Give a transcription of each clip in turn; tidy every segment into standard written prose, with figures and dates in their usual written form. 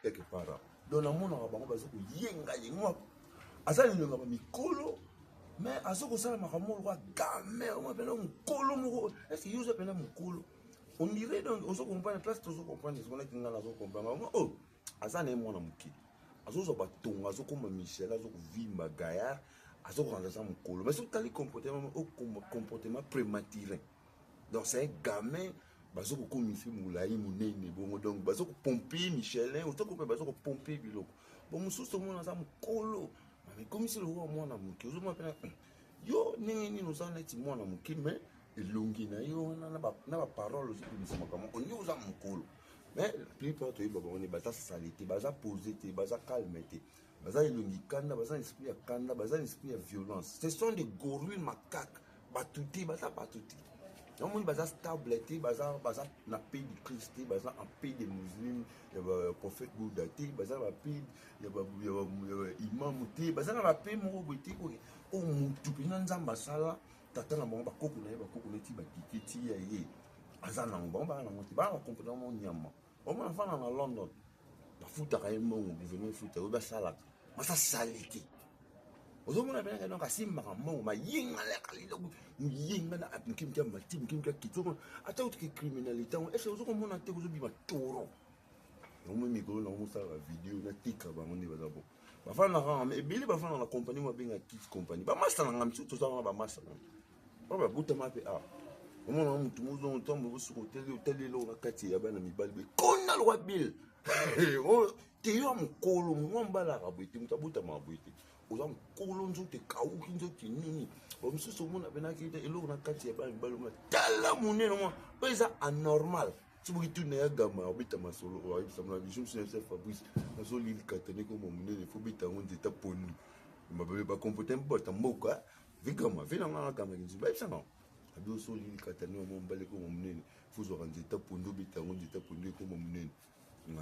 quelque part. Donc, dans mon bango, parce que yenga yenga, asa ni nga mikolo, mais aso ko sala makamo lo gamin, on appelle un colo mo. Est-ce que you appelle un colo? On dirait donc, on se comprend, place tout se comprendre, ce qu'on a dit dans la comprendre. Oh, asa ne mo na muki. Aso so ba tonga, aso ko Michel, aso ko Vimba Gaillard, aso ko asa mukolo. Mais ce tali comportement prématuré. Donc c'est un gamin. Bazo ko komisi moulayi munene bongo donc bazo ko pomper Michelin autant ko bazo ko pomper biloko bon mususu mona za mukolo mais komisi lo wa mwana muke ozo mapena yo nini no za neti mwana muke mais elongi na yo na ba parole zo komisi makamo on yo za mukolo mais la plupart to baba on baza salité baza poser te baza calme te baza elongi kanda baza esprit ya kanda baza esprit ya violence ce sont des gorilles macaques batuti baza batuti. Non, il y a stable, il y a un pays de Christ, il y a un pays de musulmans, il y a un prophète Bouddha, il y a un pays, il y a un imam, il y a un pays qui est tout le monde a sala, tata na mamba koko na ba koko neti ba kikiti ya ye. Azana ngomba na moti ba comprendre mon nyama. O mona fa na London. Ba futa ka yemo gouvernement futa ba sala. Ma sa saliti. Ozomona bena donc asimba mo ma yinga la kalilo yinga na apimkimka matim kimka kitoko ata uti criminalité est-ce que ozomona te ozobima toro nomo mikolo na musa la vidéo na tika ba ngoni ba zabo ba fana na mais bili ba fana na compagnie mo benga kit compagnie ba master na ngam tout ça ba master ba buta ma pe a omona mutu muzo ntombo busuko tele lo na kati ya bana mibali be kona lo bil o te yo mukolo ngomba la rabiti mutabuta mabuti ozam kolonzo te kauki nzoki nini ba mususu mona benaki te elo na kati ya bana mibali ma tala munene mo pesa anormal si vous tournez à Gama, vous êtes à solo, vous êtes à je suis un Fabrice, je suis l'île Catane comme mon il faut bêter un état pour nous. Je ne vais pas comporter un peu de moka, Vigama, Vigama, Gama, je vais ça non. Je suis l'île Catane, mon balai comme mon il faut se rendre état pour nous, bêter un état pour nous comme mon nez. Je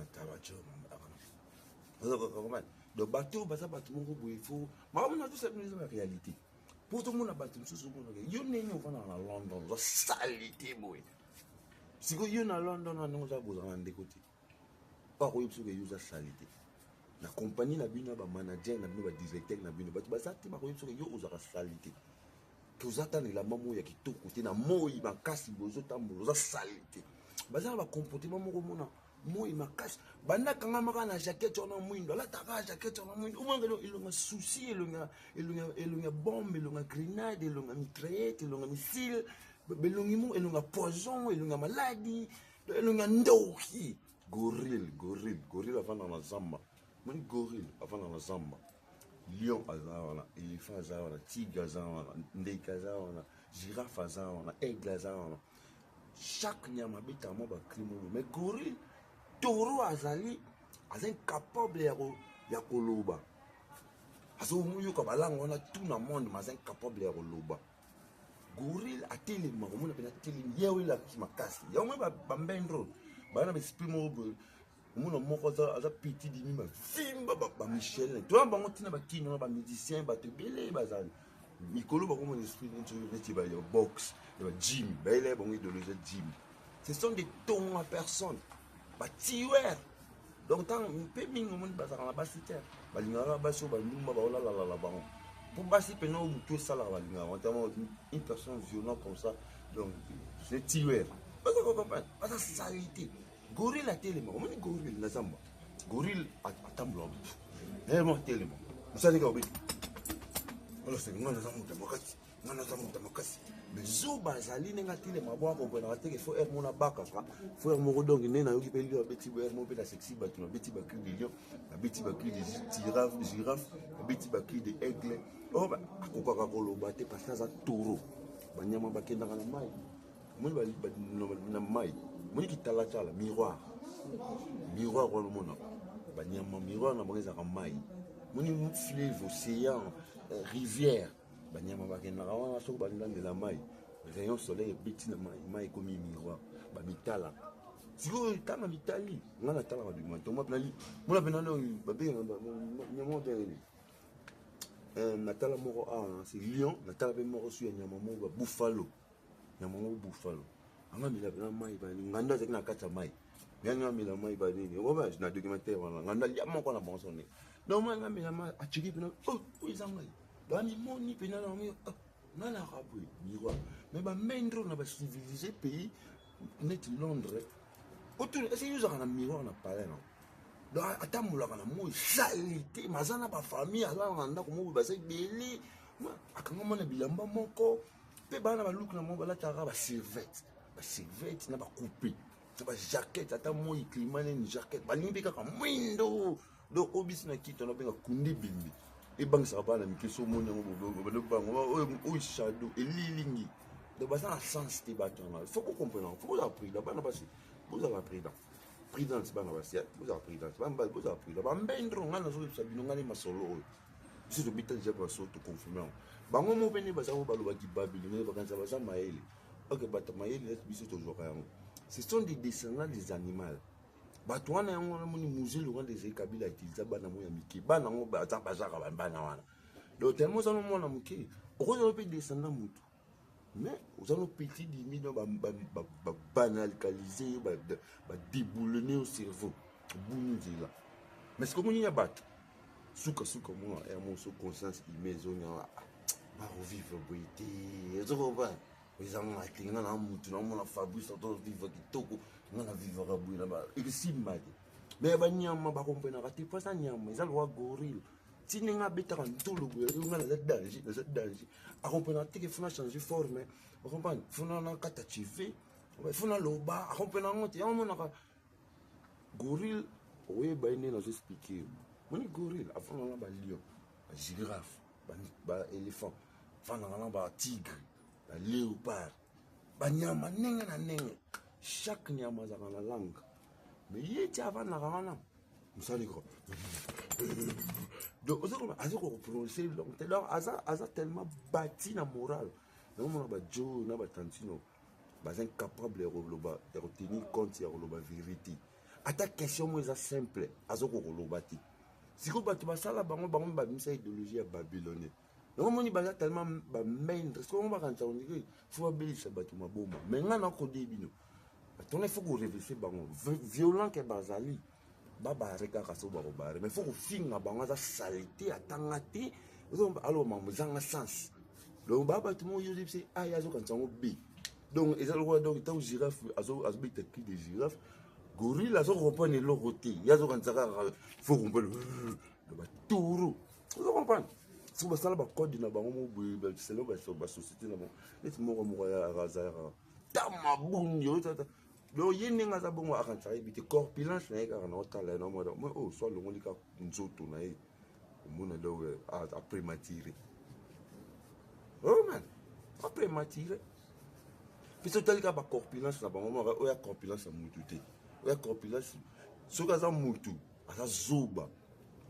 vais le bateau, il faut. Mais on a tout ça, la réalité. Pour tout le monde, il y a un London, la salité, si vous êtes à London, vous avez besoin de côté. Pas que vous avez salité. La compagnie n'a pas de manager, n'a pas de directeur, n'a pas de bâtiment. Ça, c'est pas que vous avez salité. Que vous attendez la maman qui est tout côté, na moi il m'a cassé, vous avez salité. Baza va comportement mon mona. Moi il m'a cassé. Banda kanga maka na jaquette on a mwindo. La taka jaquette on a mwindo. Ouma il a souci, il a bombe, il a grenade, il a mitraillette, il a missile. Belongimo, il a poison, il a maladie, il a ndoki. Gorille avant dans la zamba. Mon gorille avant dans la zamba. Lion azawana, éléphant azawana, tigre azawana, ndeke azawana, girafe azawana, aigle azawana. Chaque nyama bita mo ba crime mais gorille taureau azali incapable ya koloba. Azo muyo ka balango na tout na monde mais incapable ya koloba. Gorille a télé ma komona pena télé yewe la kimakasi. Ya mo ba mbendro. Bana be exprime mon moko za petit dimi ma fimba ba Michel toi bango tina ba kino ba musicien ba te belé bazali mikolo ba comme esprit neti ba yo box ba gym ba ile bango idéologie gym ce sont des tons à personne ba tiwer donc tant pe mingo mon ba za na ba siter ba lingara ba so ba lumba ba la bango pour basi peno mutu sala ba lingara notamment une personne violente comme ça donc c'est tiwer pas ça comprendre pas ça salité. Gorille a tellement, on dit gorille, la zamba. Gorille a tamblo. Vraiment tellement. Vous savez quoi, alors c'est moi, nous mais zo bazali nenga tele mabwa ko na teke fo er mona baka fo er mo donc nena yoki pe lio beti bo er mo pe la sexy batu na beti ba cri de lion na beti ba cri de girafe na beti ba cri de aigle oh ba akoko ka ko lo bate parce ça taureau banyama ba kenda na mai mo ba na mai moi qui t'a la miroir dans le monde banyama miroir na bongeza ka mai moni fleuve océan rivière banyama bakenda wana soko balanda la mai rayon soleil biti na mai comme miroir ba mitala siko tama mitali ngana tala ba duma to mapnali mona penano ba be nyama de natala moko c'est lion natala be moko sur nyama moko buffalo anga mila na mai ba nganda zekna kata mai Bien mais la main va dire oh ben na documentaire on a lié mon qu'on a bon sonné non moi mais la main a checké puis oh ils ont gagné dans ni moni puis na mi na la rabu ni quoi mais ba mendro na ba civilisé pays net Londres autour est-ce que vous avez un miroir na parler non donc atamula kana mo salité mazana ba famille ala nganda ko mo ba se beli akanga mona bilamba moko pe bana ba look na mo bala tara ba serviette na ba couper ba jaquette ata mo climat ni jaquette ba limbi kaka mwindo do obisi na kito na benga kundi bimbi e bang sa ba na mikeso mo nyango bobo ba do bango o shadow elilingi de ba ça sens te batona faut qu'on comprenne faut qu'on apprenne là bana basi vous avez appris là prudence bana basi vous avez prudence bana vous avez appris là ba mbendro ngana zo sabino ngani masolo si to bita déjà ba so to confirmer bango mo beni ba sa ba lo ba ki babili ba kanza ba sa maele ok bata maele laisse biso toujours yango. Ce sont des descendants des animaux. Batouana yango moni musée le rang des kabila utiliser bana mo ya miki bana ngo ba ta bazaka bana wana. Donc tellement ça mo na muki. Okozo pe descendant mutu. Mais aux allons petit dimi dans ba banalisé ba déboulonner au cerveau. Bounzi là. Mais ce que mo nya bat. Suka mo e mo so conscience imezo nya ba revivre boité. Zo ba ils ont été dans la mouture, dans la fabrique, dans le vivre qui toko, dans la vivre à bout là-bas. Et si mal. Mais ben nyama ba comprendre raté pas ça nyama, ils ont gorille. Si n'enga beta en tout le bout, ils ont la danger, à comprendre que faut changer forme, vous comprenez? Faut na kata chivé, faut na loba, à comprendre on on na gorille, oui ba ine na expliquer. Moni gorille, avant na ba lion, ba girafe, ba éléphant, avant na ba tigre. La léopard, banyama nenge na nenge, chaque nyama za na langue. Mais yeti avant na rana, musali ko. Donc azoko prononcer donc aza tellement bâti na moral. Donc on a ba jo na ba tantino, ba incapable de retenir compte ya la vérité. Ata question moi ça simple, azoko kolobati. Siko batu basala bango ba misa idéologie ya babylonien. Donc on est tellement main parce qu'on va quand on dit faut abélir ça batu maboma mais ngana ko debino ton il faut qu'on révise bango violent que bazali baba reka kaso ba bare mais faut qu'on finga bango za saleté atangati alors mamuzanga sens donc baba tout monde yo c'est aya zo quand on bi donc ils ont donc tant girafe azo bita qui des girafes gorille azo reprendre le côté yazo quand ça faut qu'on peut le taureau vous comprenez. Si vous avez un code de la société, vous avez donc il y a un bon à corpulence oh soit le monde qui a prématuré oh man a prématuré puis c'est tel cas corpulence là on a corpulence à mututé on a corpulence ce cas à mutu à zoba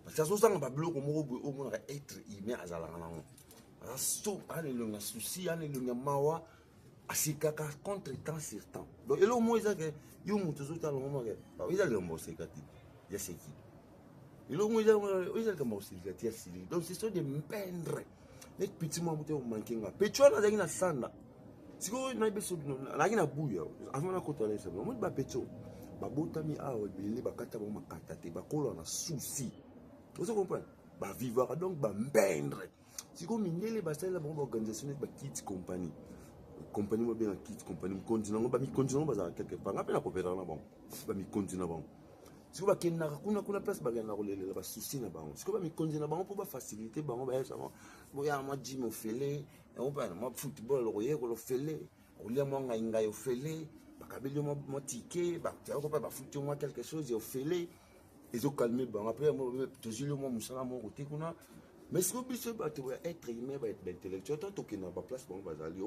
parce que ça va bloquer au moins être humain à zalangango à so ane le na souci ane le mawa asikaka contre temps sur temps donc elo mo isa ke yo mutu zo ta lo mo ke il a le mo sekati ya seki elo mo isa ke mo sekati ya sili donc c'est ça de peindre les petits mo mutu manquer nga petrol na na sanda siko na beso na kina buya avant na kotala ça mo ba petrol ba botami awa bele ba kata ba makata te ba kola na souci. Vous comprenez? Bah vivre donc bah peindre. Si comme minele bah c'est la bonne organisation de kids compagnie. Compagnie moi bien kids compagnie continent bah mi continent bah quelque part après la coopération là bon. Bah mi continent bon. Si bah kenna kuna place bah na rolele bah souci na bon. Si bah mi continent bah pour bah faciliter bah bah ça bon ya moi gym au fele, on pas moi football royer ko fele. Au lieu moi ngai au fele, bah kabeli moi ticket, bah tu vois pas foot moi quelque chose au fele. Ils ont calmé, bon, après, toujours le moment où mon côté, mais ce que je veux être humain, être intellectuel, tant qu'il n'a pas place, bon, va aller.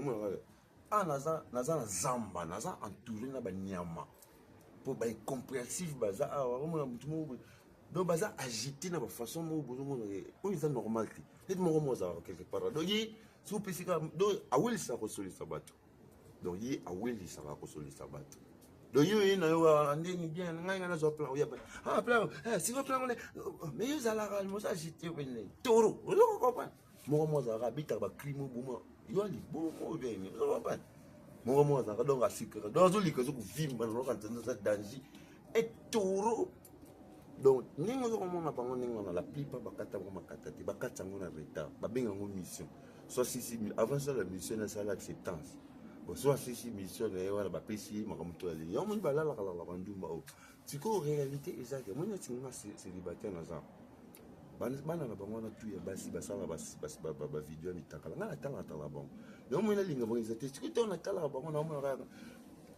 Ah, naza zamba, naza entouré na banyama. Pour être compréhensif, baza, ah, donc baza agité na façon, on est normal. C'est mon roman, quelque part. Donc, il sous PC, donc, à où il s'est resolé sa batte. Donc, il est à où il s'est resolé sa batte. Donc, il y a un bien, ah, plan, si vous plan, mais il y a la rame, ça, j'étais taureau, vous comprenez? Moi, ça habite à crime, il y a des beaux mots, vous comprenez? Moi, ça donc à secret. Dans un lit que vous vivez, quand on a danger, un taureau. Donc, ningo zo komona bango ningo na la plupart bakata ko makata te bakata ngo na retard babenga ngo mission soit si avant ça la mission na ça l'acceptance bon soit si mission na wala ba pesi makamuto ali yo mo balala kala la banduma o tiko réalité exacte mo na tinga célibataire na za bana na bango na tu ya basi basala ba video mitakala na tala bon yo mo na linga bo exacte tiko to na tala bango na mo ra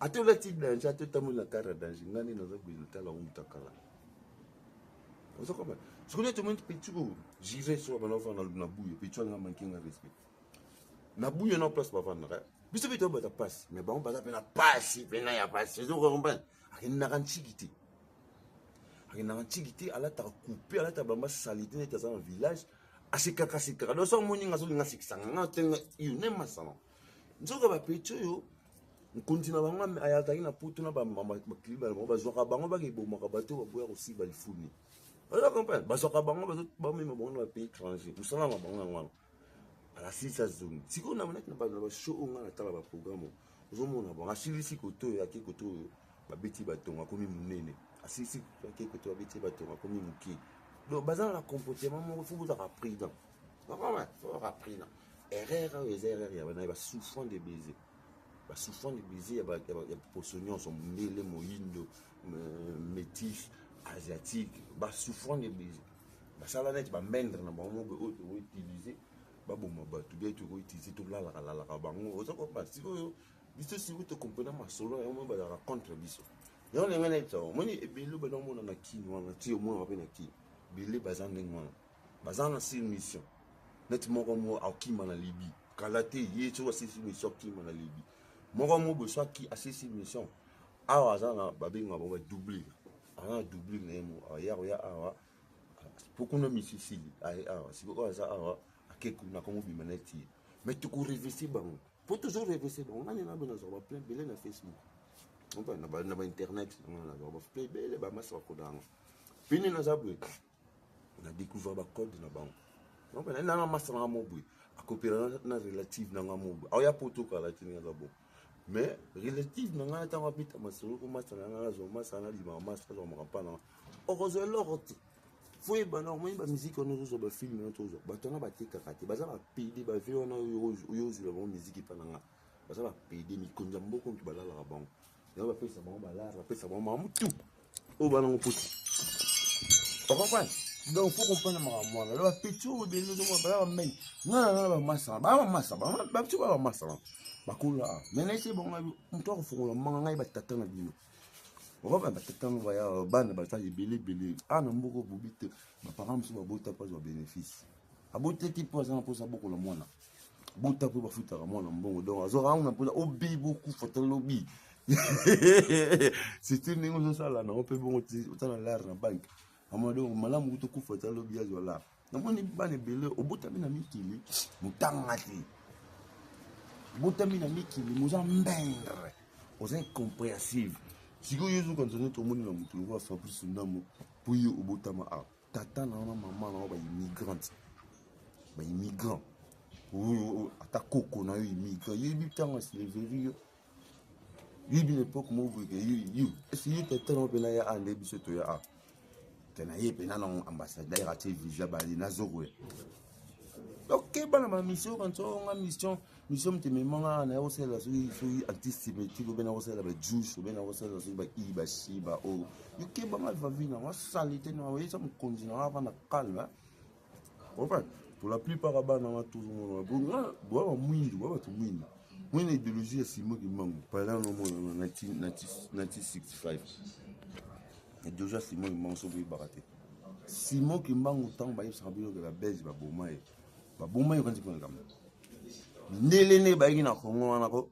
atola ti danger atotamula kara danger ngani na za bizotala umutakala. Vous comprenez? Ce que tout le monde peut toujours gérer sur la bouille, puis tu as manqué de respect. La bouille n'a pas de place. Puis tu veux te passer, mais bon, pas de passe, il n'y a pas de saison. Il n'y a pas d'antiquité. Il n'y a pas d'antiquité, à la ta coupé, à la ta bamba salité, dans un village. À ce cas, c'est que dans son morning, à ce moment-là, c'est que ça n'a pas eu un massal. Nous avons pas pété. On continue à y aller na puto na ba mama bakliba ba zoka bango ba ke bo makabato ba boya aussi ba lifuni. Vous comprenez? Basoka bango ba même bon na pays étranger. Vous savez ma bango ngwana. À la 6 zone. Si on a maintenant ba show on a tala ba programme. Vous mona bon asili si koto ya ke koto ba beti ba tonga komi munene. Asili si ke koto ba beti ba tonga komi muki. Donc bazan la comportement mo faut vous appris dans. Vraiment, faut apprendre. Erreur les erreurs ya ba souffrant de baiser. Bah souffrant de baiser, il y a poissonniers, sont mêlés, moïndo, métis, asiatiques, bah souffrant de baiser. Bah ça là net, bah mendre na bango, bah utiliser, bah bon bah tout bien tu utiliser tout là la bango. Vous comprenez? Si vous, si vous te comprenez ma solo, et moi bah la contre biso. Et on est même ça. Moi ni belé bah non mon na qui, moi na ti au moins on va na qui. Belé bazan n'engwana. Bazan na c'est une mission. Net moi comme moi au qui na Libye. Kalaté yé tu vois c'est une mission qui na Libye. Moi, je suis qui a ces missions. Ah, ça, on va doubler. On va doubler. Pourquoi on a mis ici? Si vous avez ça, on a comme mais tu peux réviser. Pour toujours réviser. On a plein de belles sur Facebook. On a Internet. On a plein de belles choses. Puis, on a découvert le code de la banque. On a un master en mobile. La coopération relative dans la mobile. Il y a pour tout cas là. Mais relative n'a pas été rapide à ma soeur, comme ça n'a pas ça n'a pas master dans mon panneau. Heureusement l'autre, faut y normalement la musique on a toujours film on a toujours. Bâton a battu kakaté, basa va payer, bah vu on a eu la bonne musique qui pananga. Basa va payer mi konjambo comme tu balala la banque. Et on va faire ça bon balala, on va faire ça bon maman tout. Au ballon petit. On comprend? Donc faut comprendre ma moi. Là petit au bien nous on va même. Non massa, bah tu vas massa. Bakula mais c'est bon on doit faire manga ba tata na bino on va ba tata no ya bana ba ta belé ana mboko bobite ba parents so ba bota pas au bénéfice abote ti pour ça pour ça beaucoup le mona bota pour ba futa ka mona mbongo donc azora on pour obi beaucoup faut lobby c'est une négo ça là on peut bon autant dans l'air na banque amado malamu to ku faut lobby azola na moni bana belé obota bina mikili mutangati Botamina miki nous embêter aux incompréhensibles. Si vous avez continué tout le monde dans le monde, ça plus un homme pour y au botama a. Tata na maman na ba immigrante. Ba immigrant. Ou ata koko na immigrant. Il y a temps c'est les vérieux. Il y a une époque où vous you. Est-ce que tata na pena ya ande biso to ya a. Tena ye pena na ambassadeur a TV jabali na zogwe. Ok, bah la mission quand on a mission te memanga na aussi la sur antisémitique ou bien aussi la juge ou bien aussi la sur iba shiba o. Ok, bah mal va venir na salité na oui ça me continue avant na calme. Enfin, pour la plupart là-bas na tout le monde bon mwindu ba tout mwindu. Mwindu idéologie est Simon qui manque. Par exemple en 1965. Et déjà Simon qui manque sur baraté. Simon qui manque autant ba il s'habille de la Belge ba bomaye. Ba bomaye quand tu connais comme nelene ba na kongo wana ko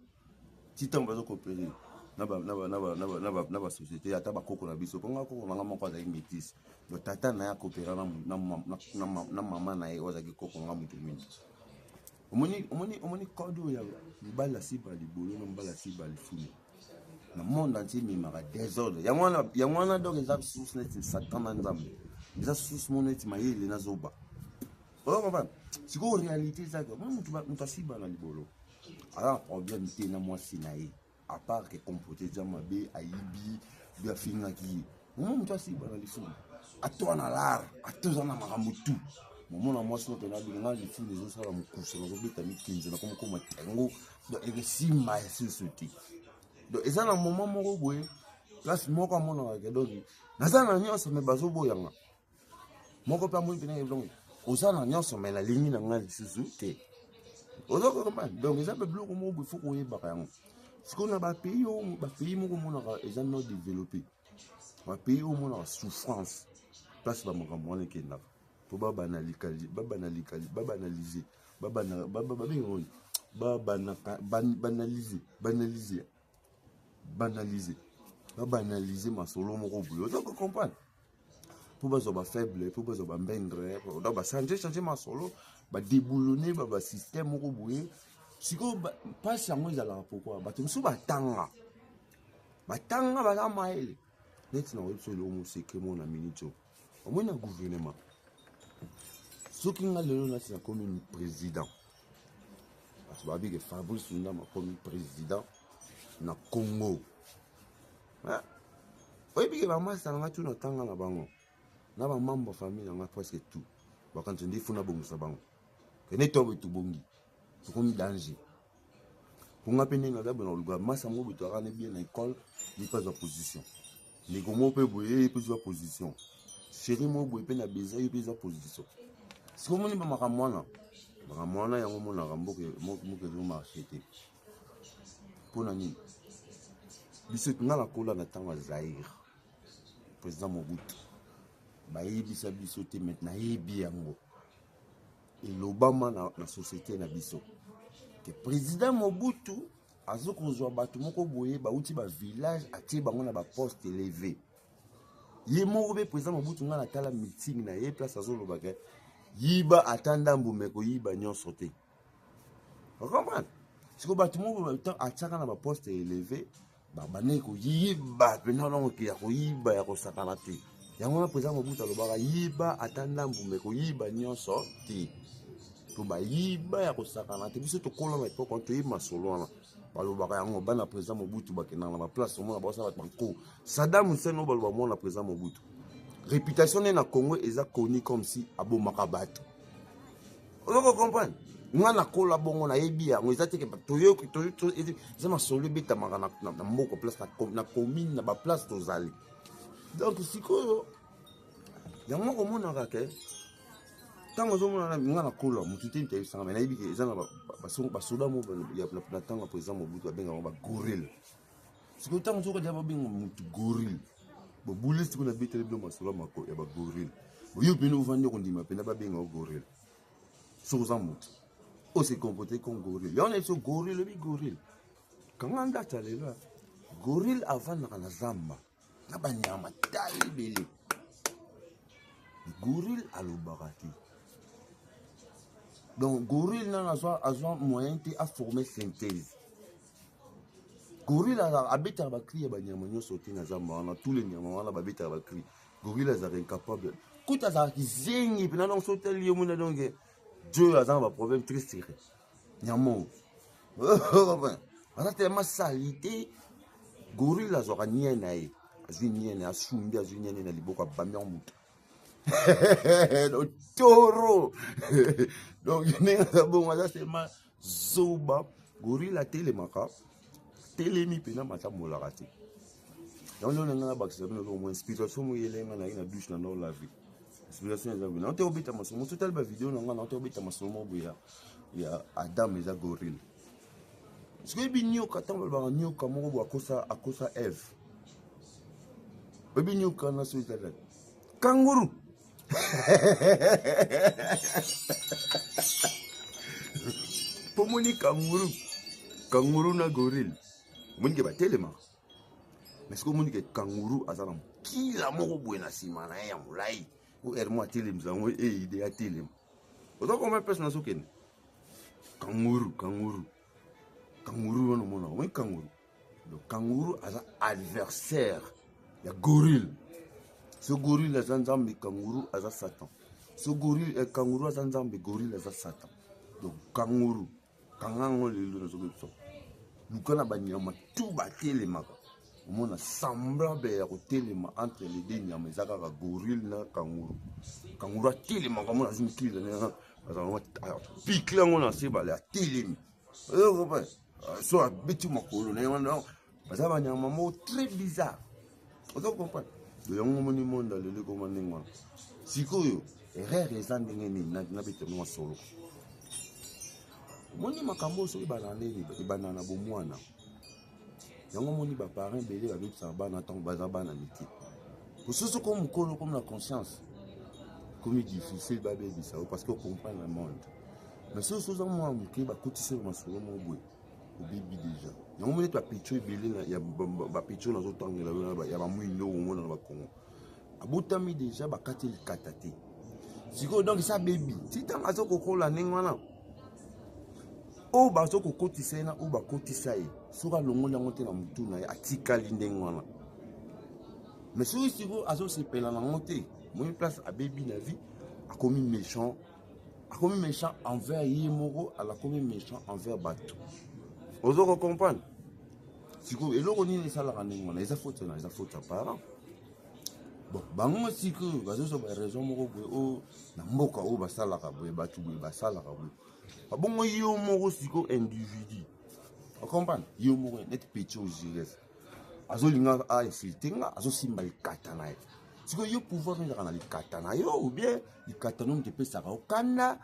titan ba zo coopérer na ba société ata ba koko na biso konga koko na ngama kwa za métis do tata na ya coopérer na mama na ye ozaki koko nga mutu mingi omoni kodo ya bala siba libolo na bala siba lifuni na monde entier mi mara désordre ya mwana donc ezak sous net satan na nzambe ezak sous monet mayele na zoba. Oh papa, c'est quoi la réalité ça que moi tu si bas dans le boulot. Alors problème c'est na moi sinaï. À part que comporter déjà ma bé aibi bien finga qui moment mutu asiba na lifumu atoa na lar atoza na makambo tu momona mwasi no pena bilinga lifumu ezosala mokusa nazobeta mikinze na komokoma tengo donc ekesimba ya susu te donc eza na moment moko boye place moko amonaka donc naza na nyonso me bazoboyanga moko mpe amoni pena donc oza na nyonso me na lingi na nga lisusu te ozokomprendre donc eza mpe biloko moko boye fo koyebaka yango sikoyo na bapays moko omonaka eza non développé bapays oyo omonaka souffrance place bamakambo wana ekendaka mpo babanalize masolo moko boye ozo comprendre mpo bazwa bafaible mpo bazwa bambendre donc bachange masolo badeboulone basystème moko boye sikoyo mpasi yango ezalaka pourkui bato mosusu batanga baza mayele neti na oyebi so eloko moseke mo na minute oyo omoi na gouvernement soki nga lelo nati nakomi président bato babike Fabrice Ndama akomi président na Congo oyebike bamasa na nga tu na tanga na bango na bamambo famille na nga presque tout bakanisi nde funa bongisa bango kene tobe tubongi tokomi danger ponga pe ndenge aza bona oluka masa moko boye toakana bien na école ye mpe azwa position ndeko moko mpe boye ye mpe ezwa position chéri moko boye mpe na beza ye mpe ezwa position sikomoni makambo wana yango monaka mboka ezomarche te mpona nini biso nga nakola na ntango ya Zaire président Mobutu bayebisa biso te maintenant nayebi yango elobama na société na biso ke président Mobutu azokozwa bato moko boye bauti bavillage atie bango na baposte élevé ye moko mpe président Mobutu nga natala meeting na ye place azolobaka yiba ata ndambu me koyiba nyonso te okomprendre siko bato moko atiaka na baposte élevé babandeki koyiba mpena nongo ya koyiba ya kosakana te yango na président Mobutu alobaka yiba ata ndambu me koyiba nyonso te to bayiba ya kosakana te biso tokola na epoke wana toyebi masolo wana balobaka yango bana président Mobutu bakendaka na baplace omona baosala bato banko Saddam Hussein oyo baloba mona président Mobutu réputation ne na Congo eza connu comme si abomaka bato ozoko comprendre nga nakola bongo nayebi yango eza teke toyoki eza masolo ebetamaka na mboka place na commune na baplace tozali donc sikoyo yango komonaka ke ntango ozomona nga nakola motu te mitayebisanga me nayebi ke eza na basoda mo na ntango ya président Mobutu babengaka bagorille sikoyo ntango ozokodia babenga motu gorille bobule siko na betele bilo masolo mako ya bagorille oyo pene ovandi okondima pena babengaka gorille soko oza motu ose comporter comme gorille yango nayebi so gorille obi gorille kanga ndata lelo gorille avandaka na zamba na banyama tala ebele gorille alobaka te donc gorille nana azwa moyen te aformer synthèse gorille abetaka bakri ya banyama nyonso te na zamba wana tous les nyama wana babetaka bakri gorille azalaka incapable kuta azalaka kizengi mpena donc so tali ye mona donc Dieu a un problème très sérieux. Nyamo. Aza tellement salité. Gorille a zora niena e. Azui niena asumbi azui niena na liboka bamia mutu. Toro. Donc nenga bon aza tellement zoba. Gorille a telemaka. Telemi pena mata molaka te. Donc on a bakisa no au moins inspiration mo yelenga na douche na no laver. Inspiration eza bina. On te obita masomo total ba vidéo nanga na on te obita masomo boya ya Adam eza gorille. Sikoy bi nyoka tango ba nyoka moko bo akosa Eve. Baby nyoka na so eza kangourou. Pomoni kangourou na gorille. Moni ke ba telema. Mais ce que moni ke kangourou azala kila moko boye na sima na ya mulai. Ou ermo atelem zango ide atelem. Ozo comment personne so ken. Kangourou wana mona. Oui kangourou. Le kangourou asa adversaire ya gorille. Ce gorille asa nzambe kangourou asa Satan. Ce gorille kangourou asa nzambe gorille asa Satan. Donc kangourou kangango lelo na so. Lukana banyama tout batelemaka. on a semblable à téléma entre les deux nyama ezaka ka gorille na kangourou. Kangourou a téléma comme on a une kile na pique là on a c'est balé a téléma. Soit bêtu makolo na non. Parce que nyama mo très bizarre. Vous comprenez? Le yango moni monde le ko manengwa. Sikoyo erreur ezandenge ni na bete no solo. Moni makambo so ibanane ibanana bomwana. Yango moni ba parents belé avec ça bana tant baza bana miti. Pour ceux comme kolo comme la conscience. Comme il difficile ba bébé ça parce qu'on comprend le monde. Mais ceux sont moi muké ba kotise ma solo mo boy. Au bébé déjà. Yango moni to picho belé là ya ba picho na zo tangela ba ya ba mwindo ngo na ba kongo. Abutami déjà ba kateli katate. Siko donc ça baby. Si tant azo kokola ningwana. O bazo kokotisa na o ba kotisa ye. Soka longola ngote na mutu na atikali ndengwana. Mais si siko azo se pela na ngote, moi place à baby na vie a commis méchant. A commis méchant envers Yemoro, a commis méchant envers Batou. Ozo comprendre. Siko eloko ni sala ka ndengwana, eza faute à parents. Bon, bango siko bazo so ba raison moko boy o na mboka o basala ka boy Batou boy basala ka boy. Bongo yo moko siko individu. Vous comprenez? Yo moko net petit au gires. Azo linga a insultinga, azo simba katana. Siko yo pouvoir ni kana katana yo ou bien li katana on te peut ça au kanda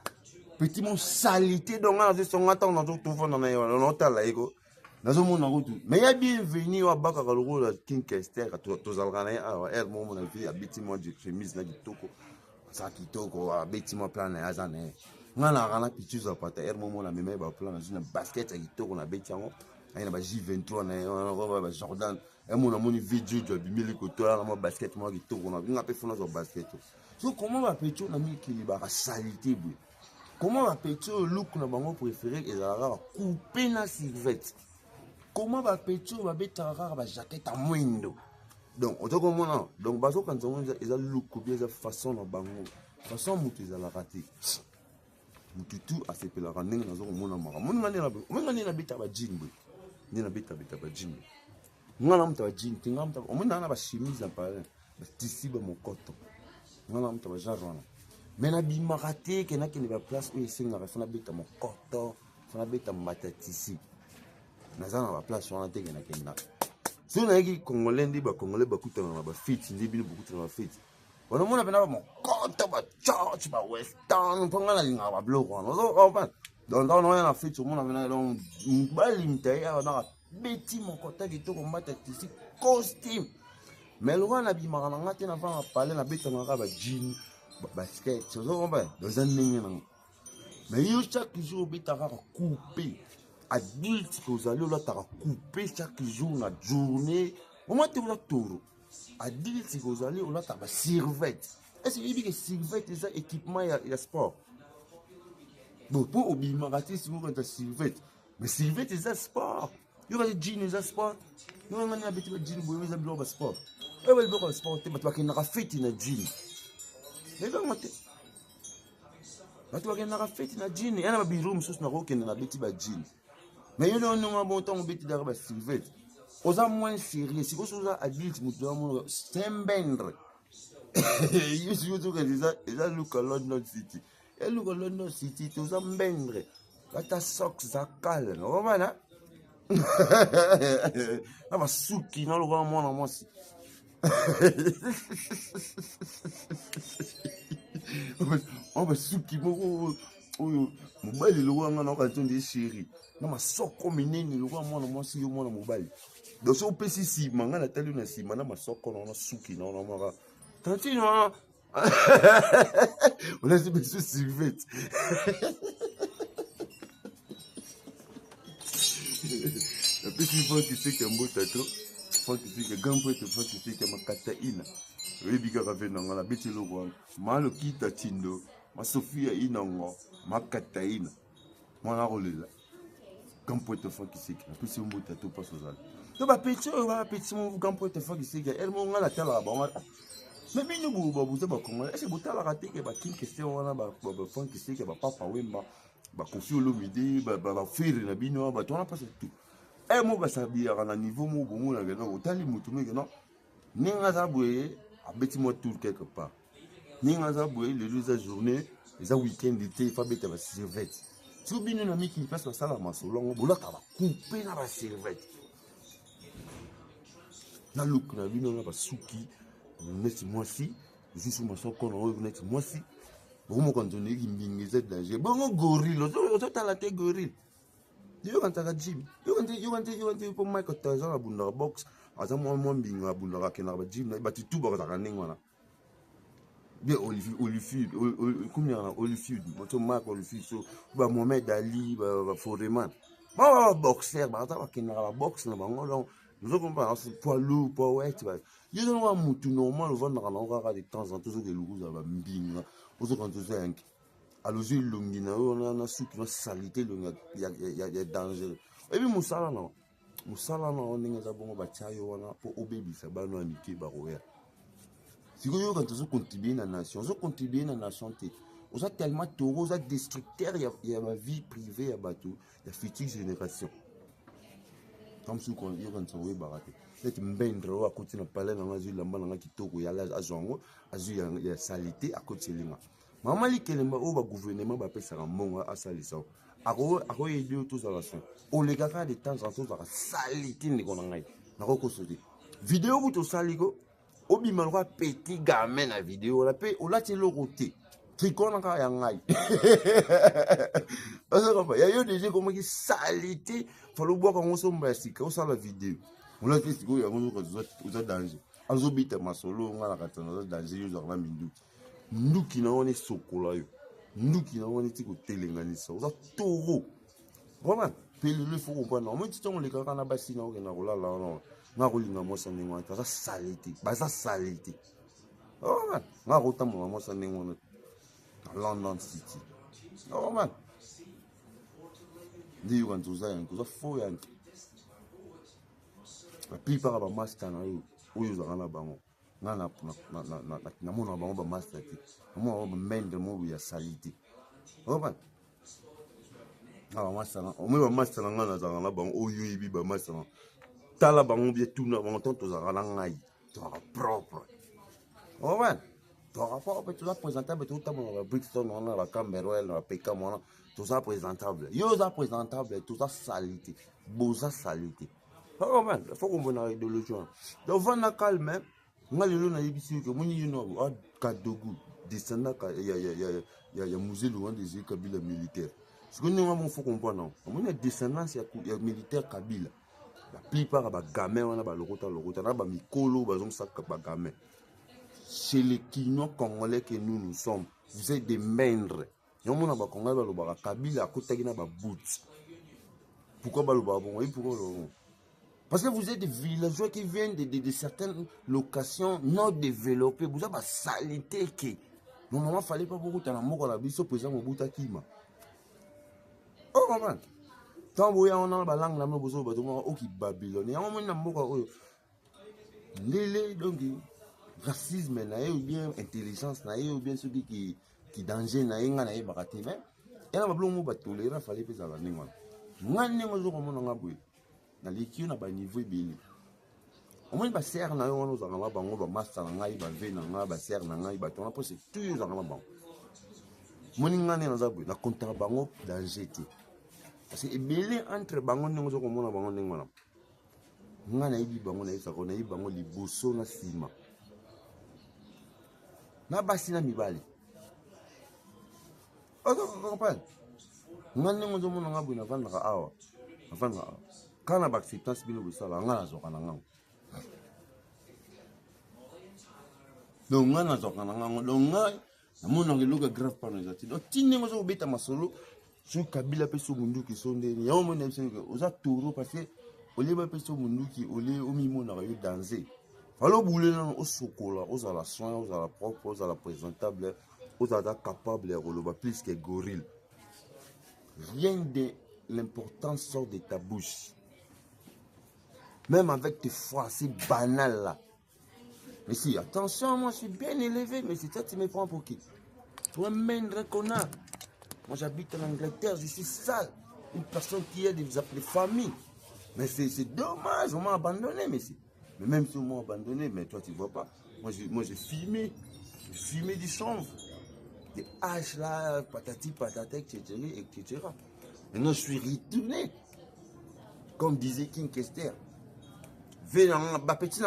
petit mon salité donc azo songa ta na to fona na yo na tala ego. Nazo mona ko tout. Mais ya bienvenue wa baka ka loko la King Kester to zalgana ya er mo na vie abiti mo de chemise na kitoko. Ça kitoko abiti mo plan na azane. Ngana kana pichu za pata er momo na meme ba plan na une basket à kitoko na beti yango na ba J23 na ba Jordan e mo na moni video jo bimeli ko to na basket mo kitoko na nga pe fona zo basket. So comment va pichu na miki ba salité bu. Comment va pichu look na bango préféré ezala couper na silhouette. Comment va pichu va beta ba jaquette à mwindo. Donc autant comme on donc bazo quand on eza look ou bien eza façon na bango façon mutu ezala raté. Mututu a fait la randing dans un monde amara. Mon ngani na bita ba jean boy. Ni na bita ba jean. Ngana mta ba jean, tinga mta. O mona na ba chemise na pare. Ba tisi ba mokoto. Ngana mta ba jarwana. Mais na bi marate ke na ke ni ba place où isinga fa na bita mokoto, fa na bita matatisi. Na za na ba place wana te ke na ke na. So na ki congolais ndi ba congolais ba kutana na ba fit, ndi bi beaucoup na ba fit. On a pas mon compte, ba church, ba western, pour nga linga ba bloc on. Donc on a fait tout le monde a donc ba limité on a beti mon côté qui to combattre ici costume. Mais le roi na bi marana ngate na va parler na beta na ba jean, basket, so on va dans un ligne na. Mais yo chaque jour beta va couper. Adulte que vous allez là ta couper chaque jour na journée. Au moins tu vas tour. Adulte si vous allez, on a ta survette. Est-ce que que survette c'est ça équipement et sport? Bon, pour obimarater si vous avez survette. Mais survette c'est ça sport. Il y a des jeans c'est sport. Nous on a habité le jean pour les habits sport. Et ouais le sport tu vas qu'il fête na jean. Mais va monter. Tu vas qu'il fête na jean. Il y a un bureau monsieur na rock na habité ba jean. Mais il y a un bon temps habité dans ba survette. Aux moins sérieux, si vous êtes adulte, vous c'est un bendre. You see, vous êtes look à London City. Et look à London City, vous êtes bendre. Là, ta socks, ça calme. Vous comprenez? Là, ma souki, non, le grand monde, moi aussi. On va souki, mon mobile, le roi, on a quand on dit chéri. Non, ma sock comme une le roi, moi aussi, moi, le mobile. Donc, si on peut si manga la telle une si mana ma soko na suki na na mara. Tanti no. On laisse bien ce silvette. La petite fois qui sait qu'un beau tato, fois qui sait que gambo et fois qui sait que ma kataina. Oui bika rave na la beti lo kwa. Ma lo kita tindo, ma Sofia inongo, ma kataina. Mwana rolela. Gambo et fois qui sait que la petite beau tato passe aux alpes. Tu vas péter, mon gampo te faire ici, elle m'a la telle là-bas. Mais bien, vous avez comment est-ce que vous avez raté que King question, on a fan qui va papa Wemba, Kofi Olomide, faire la bino, on a pas tout. Eh, moi, ça bien à un niveau, moi, bon, là, non, autant les moutons, mais non. Ninga Zaboué, à bêtiment tout quelque part. Ninga Zaboué, les deux journées, les week-end d'été, il faut bêter ma servette. Si vous avez un ami qui passe la salle à ma solon, vous l'avez coupé dans la servette. Na look na bino na basuki neti mwasi zusu masoko na oyo neti mwasi bomo kanzone ki mbingeza danger bongo gorille ozo tala te gorille yo kantaka gym yo kante po Michael Tyson abunda box aza mwa mbinga abunda ka na ba gym na batitu ba ka ningwana bien Olivier comme na Olivier moto Mark Olivier so ba Mohamed Ali ba Foreman ba boxer ba ta ba na box na bango donc nous avons pas poids lourd, poids ouais, tu vois. Il y a un mouton normal, on va dans de temps en temps, que l'eau ça va mbing. On se quand c'est un. Alors j'ai l'ongina, on a soupe, on a salité, il y a danger. Et puis moussala non, on est dans bon bataille, on a pour obéir, ça va nous amiquer, baroya. Si vous quand on contribue à la nation, on contribue à la santé. On a tellement taureau, on a destructeur, il y a ma vie privée, il y a bateau, il y a future génération. Comme si on y a un peu baraté. C'est un bendre à côté de palais dans la ville, la main qui tourne, il y a la zongo, il y a salité à côté de l'île. Maman li kelema o ba gouvernement ba pesa mbongo a salisa. Ako aider tous à la fin. O les gars de temps en temps za salité ni kona ngai. Na ko kosodi. Vidéo ku to saliko obi malwa petit gamin na vidéo la pe o la ti lo côté. Tricon ka ya ngai. Il y a eu des gens qui salité. Il faut le boire quand on se met à la vidéo. On a dit que vous avez danger. On a dit que ma solo, on a danger. Nous qui n'avons pas de chocolat. Nous qui n'avons pas de télénganisa. On a taureau. Vraiment. Il faut comprendre. Moi, si on les gars, on a bassi, on a roulé là. On a roulé dans mon sang. Ça salité. Ça salité. Vraiment. On a roulé dans mon sang. London City. Oh man. Dis quand tu as un coup, ça faut y aller. La plupart des masters na yo, oyo za na bango. Na mona bango ba master ti. Mo ba mende mo ya salité. Oh man. Ah master na, o mo ba master na ngana za na bango oyo ibi ba master na. Tala bango bien tout na bango tonto za na ngai. Tu vas propre. Oh man. Tu vas présentable, tout le monde, Brixton, on a la Cameroun, la PK, tout ça présentable. Yo, ça présentable, tout ça salité. Beau ça salité. Oh man, il faut qu'on voit la idéologie. Donc, on a calme, on a le lot, on a dit que mon yéno, à Kadougou, descendant, il y a musée loin des Kabila militaires. Ce que nous avons, il faut comprendre. On a descendance, il y a militaire Kabila. La plupart, des gamins, on a le rota, on a des mikolo, on a des gamins. Chez les Kinois congolais que nous sommes, vous êtes des maindres. Il y a des Congolais qui ont Kabila à côté de boots. Pourquoi parce que vous êtes des villageois qui viennent de certaines locations non développées. Vous avez salité qui. Normalement, il ne fallait pas beaucoup de temps à la biso présent au bout de Kima. Oh, maman. Tant que vous avez la langue, vous avez Babylone. Il y a un moment Lélé, donc. Racisme ou bien intelligence ou bien ceux qui danger na baraté mais et na blongo ba tolérant fallait pesa la ningwa ngane ngozo ko mona ngabwe na likio na ba niveau ebele omoni ba serre na yo wana za ngaba bango ba master na ngai ba ve na ngaba ba serre na ngai ba tona po c'est tout za ngaba bango moni ngane na zabwe na contre bango danger te parce que ebele entre bango ngozo ko mona bango ningwa ngana ibi bango na isa ko na ibi bango liboso na sima na basi na mibali. Ozo comprendre. Ngane ngozo mona ngabu na vanda ka awa. Vanda. Kana ba acceptance bilo busala ngana zoka na ngango. Donc ngana zoka na ngango. Donc ngai na mona ngeluka grave pana zati. Donc tine ngozo beta masolo sur Kabila pe so munduki sondeni. Ya mona msenga oza toro parce que oliba pe so munduki oli omi mona yo danser. Alors, vous voulez au chocolat, aux à la soin, aux à la propre, aux à la présentable, aux à la capable, de plus que gorille. Rien de l'importance sort de ta bouche. Même avec tes fois, c'est banal là. Mais si, attention, moi je suis bien élevé, mais c'est ça tu me prends pour qui? Pour un maindre connard. Moi j'habite en Angleterre, je suis sale. Une personne qui a des familles. Mais c'est dommage, on m'a abandonné, mais même si on m'a abandonné, mais toi tu vois pas. Moi j'ai filmé du chanvre, des haches là, patati patata, etc., etc. Maintenant je suis retourné, comme disait King Kester. Petit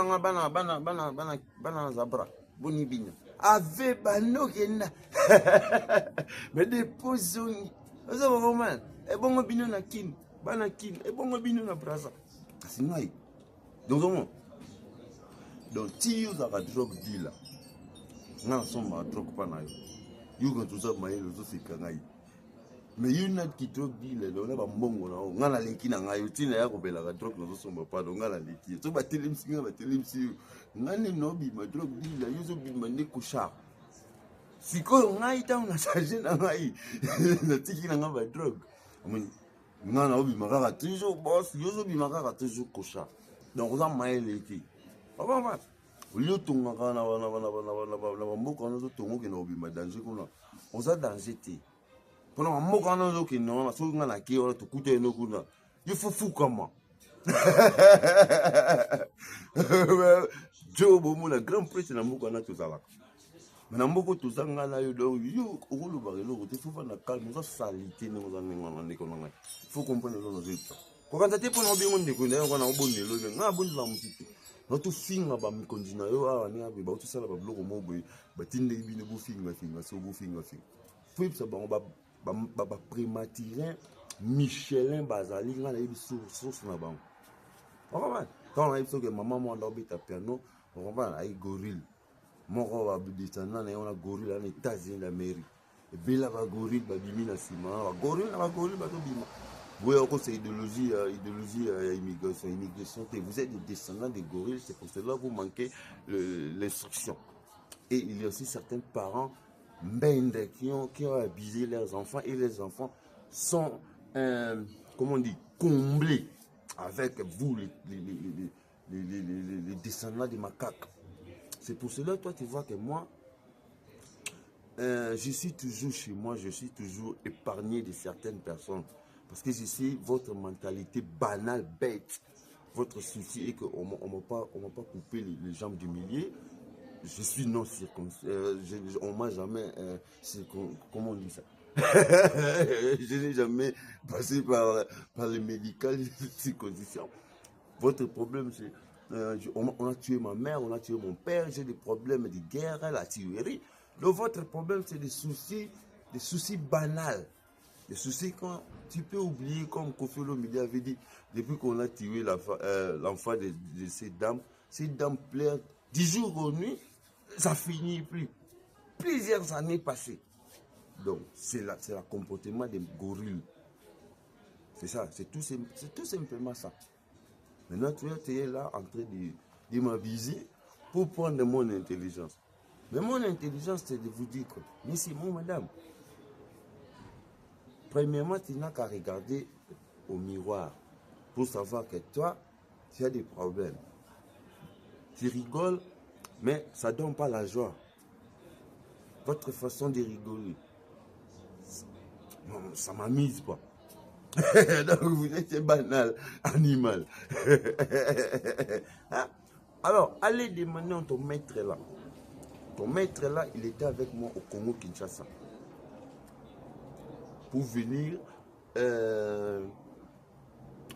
bana zabra, boni bina. Ave bano kena. Mais des posons. Ça va vraiment. Et bon bino na kin, bana kin, et bon bino na brasa. C'est moi. Donc si vous avez drogue dealer, non sommes drogue pas na yo. You go to ça maïle zo c'est kangai. Mais you not qui drogue dealer, on a pas mbongo na o. Ngana leki na ngai, tina ya ko bela ka drogue zo somba pas donc ngana leki. So ba telim singa ba telim si. Ngani no bi ma drogue dealer, you zo bi mande kusha. Sikoyo ngai ta na charger na ngai. Na tiki na ngai ba drogue. Ngana obi makaka toujours boss, you zo bi makaka toujours kusha. Donc on a maïle leki. Papa, au lieu de on a danger. Pendant un mot, il faut fou comment. Joe Bomo, le grand prix, c'est la mouka tout ça là. Mais na mboko tout ça ngana yo donc yo okolo barelo te faut na calme ça salité ne ngana ngana ko ngana faut comprendre les autres ko quand tu pour no bi monde ko na ko na obonelo nga bondi la mutite no to finga ba mikondi na yo awa ni abi ba to sala ba bloko mo boy ba tinde bi ne bo finga so bo finga faut ça ba prématuré Michelin Bazali ngana yebi source na ba on va quand on a dit que maman moi l'obita piano on va ay gorille. Mon roi descendant, on a gorille en États-Unis d'Amérique. Et bien là, gorille, bimi na ciment, gorille, bima. Vous voyez c'est idéologie, immigration. Vous êtes des descendants des gorilles, c'est pour cela que vous manquez l'instruction. Et il y a aussi certains parents qui ont abusé leurs enfants et les enfants sont, comment on dit, comblés avec vous, les descendants des macaques. C'est pour cela, toi, tu vois que moi, je suis toujours chez moi, je suis toujours épargné de certaines personnes. Parce que je sais votre mentalité banale, bête. Votre souci est qu'on ne m'a pas coupé les jambes du milieu. Je suis non circoncis. On ne m'a jamais... comment on dit ça? Je n'ai jamais passé par le médical circoncision. Votre problème, c'est... on a tué ma mère, on a tué mon père, j'ai des problèmes de guerre, la tuerie. Donc votre problème, c'est des soucis banals. Des soucis quand tu peux oublier, comme Kofi Olomide avait dit, depuis qu'on a tué l'enfant de ces dames pleurent 10 jours aux nuits, ça finit plus. Plusieurs années passées. Donc c'est le comportement des gorilles. C'est ça, c'est tout simplement ça. Maintenant, tu es là en train de m'aviser pour prendre mon intelligence. Mais mon intelligence, c'est de vous dire que, mais c'est moi, madame. Premièrement, tu n'as qu'à regarder au miroir pour savoir que toi, tu as des problèmes. Tu rigoles, mais ça ne donne pas la joie. Votre façon de rigoler, ça ne m'amuse pas. Donc vous êtes un banal animal. Hein? Alors, allez demander à ton maître là. Ton maître là, il était avec moi au Congo Kinshasa. Pour venir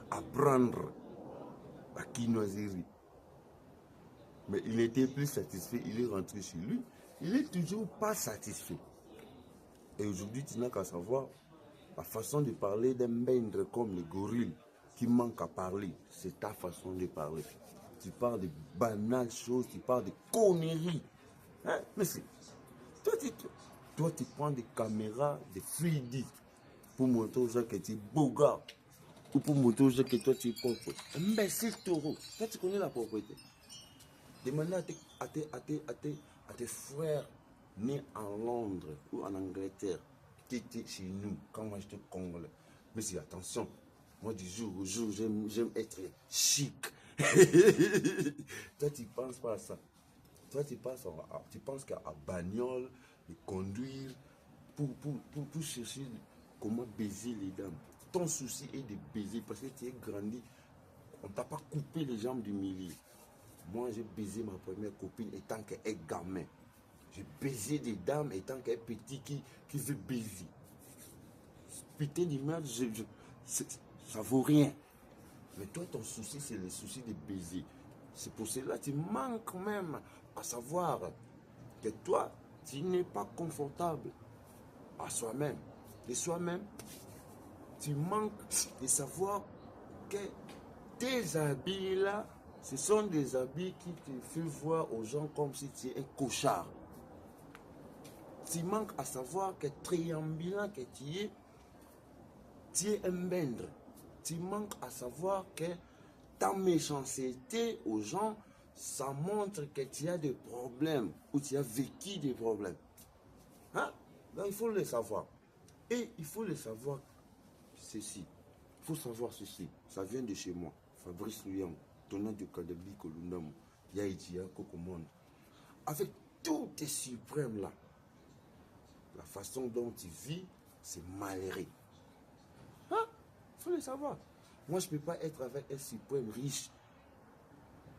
apprendre la quinoiserie. Mais il n'était plus satisfait, il est rentré chez lui. Il n'est toujours pas satisfait. Et aujourd'hui, tu n'as qu'à savoir la façon de parler d'un bendre comme les gorilles qui manquent à parler. C'est ta façon de parler. Tu parles de banales choses, tu parles de conneries. Hein? Mais c'est... Toi, tu prends des caméras, des fluidiques pour montrer aux gens que tu es beau gars. Ou pour montrer aux gens que toi, tu es pauvre. Mais c'est taureau. Toi, tu connais la pauvreté. Demande à tes frères nés en Londres ou en Angleterre qui étaient chez nous quand moi j'étais congolais. Mais c'est attention, moi du jour au jour, j'aime être chic. Toi, tu ne penses pas à ça. Toi, tu penses qu'à bagnole, et conduire pour chercher comment baiser les dames. Ton souci est de baiser parce que tu es grandi On t'a pas coupé les jambes du milieu. Moi, j'ai baisé ma première copine étant qu'elle est gamin. J'ai baisé des dames étant qu'elle est petit qui veut baiser. Putain de merde, ça vaut rien. Mais toi, ton souci, c'est le souci de baiser. C'est pour cela que tu manques même à savoir que toi, tu n'es pas confortable à soi-même. De soi-même, tu manques de savoir que tes habits là, ce sont des habits qui te font voir aux gens comme si tu es un cochard. Tu manques à savoir que triambulant que tu es un bendre. Tu manques à savoir que ta méchanceté aux gens, ça montre que tu as des problèmes ou tu as vécu des problèmes. Hein? Donc il faut le savoir. Et il faut le savoir ceci. Il faut savoir ceci. Ça vient de chez moi. Fabrice Luyam, tenant du Kadabi Kolundam, Yaïtia Kokomon. Avec tous tes suprêmes là, la façon dont tu vis, c'est malheureux. Hein? Il faut le savoir. Moi, je ne peux pas être avec un suprême riche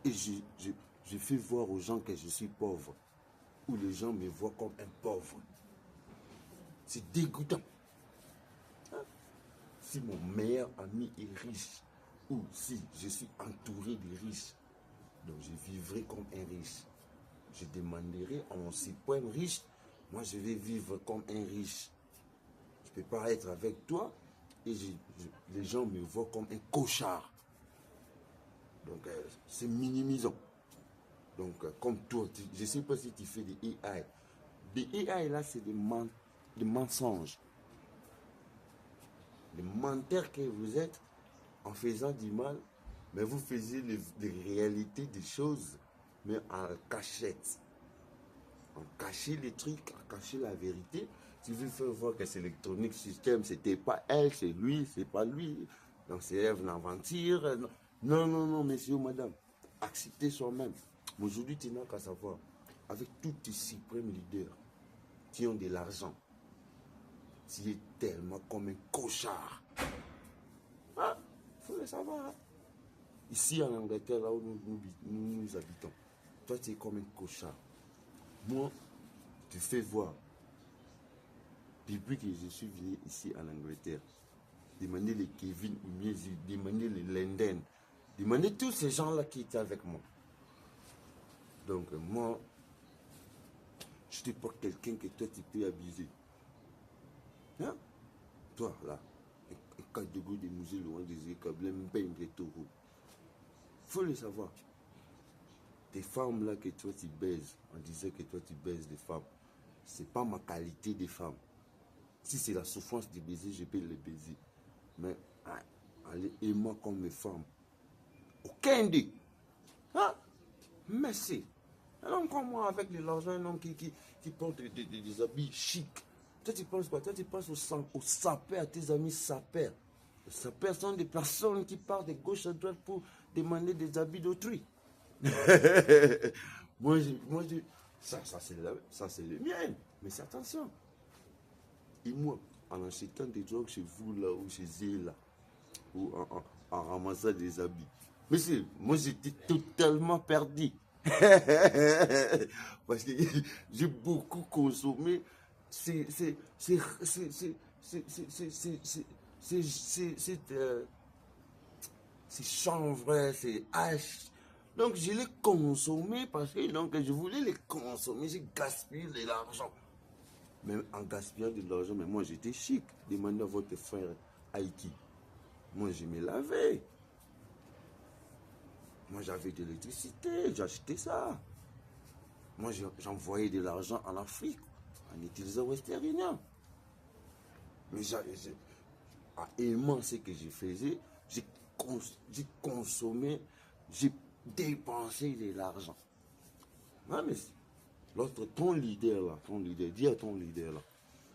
et je fais voir aux gens que je suis pauvre. Ou les gens me voient comme un pauvre. C'est dégoûtant. Hein? Si mon meilleur ami est riche, ou si je suis entouré de riches, donc je vivrai comme un riche. Je demanderai à mon suprême riche, moi je vais vivre comme un riche. Je ne peux pas être avec toi et les gens me voient comme un cochard. Donc c'est minimisant. Donc comme toi, je ne sais pas si tu fais des AI. Des AI là, c'est des mensonges. Les menteurs que vous êtes en faisant du mal, mais vous faisiez les réalités des choses, mais en cachette. En cacher les trucs, en cacher la vérité. Tu veux faire voir que c'est l'électronique système, c'était pas elle, c'est lui, c'est pas lui. Donc c'est Ève l'aventure. Non, non, non, messieurs, madame. Acceptez soi-même. Aujourd'hui, tu n'as qu'à savoir, avec tous tes suprêmes leaders qui ont de l'argent, tu es tellement comme un cochard. Ah, il faut le savoir. Hein? Ici en Angleterre, là où nous habitons, toi tu es comme un cochard. Moi, tu fais voir. Depuis que je suis venu ici en Angleterre, demandez les Kevin ou bien demandez les Lenden, demandez tous ces gens-là qui étaient avec moi. Donc moi, je ne suis pas quelqu'un que toi tu peux abuser. Hein? Toi là, un cas de goût des musées loin des câbles, même pas une taureau. Il faut le savoir. Tes femmes là que toi tu baises, on disait que toi tu baises des femmes, c'est pas ma qualité de femme. Si c'est la souffrance de baiser, je peux les baiser. Mais allez, aime-moi comme mes femmes. Aucun des. Hein? Merci. Un homme comme moi avec de l'argent, un homme qui porte des habits chics. Toi tu penses quoi? Toi tu penses au sapeur, à tes amis sapeurs. Les sapeurs sont des personnes qui partent de gauche à droite pour demander des habits d'autrui. moi, ça c'est le mien. Mais c'est attention. Et moi, en achetant des drogues chez vous là, ou chez eux là, ou en ramassant des habits. Mais moi j'étais totalement perdu. Parce que j'ai beaucoup consommé. C'est chanvre, c'est hache. Donc je l'ai consommé parce que donc, je voulais les consommer, j'ai gaspillé de l'argent. Même en gaspillant de l'argent, mais moi j'étais chic. Demandez à votre frère Haïti. Moi je me lavais. Moi j'avais de l'électricité, j'achetais ça. Moi j'envoyais de l'argent en Afrique en utilisant Western Union. Mais à aimant ce que je faisais, j'ai consommé, j'ai dépensé de l'argent. Ah, mais l'autre, ton leader là, dis à ton leader là,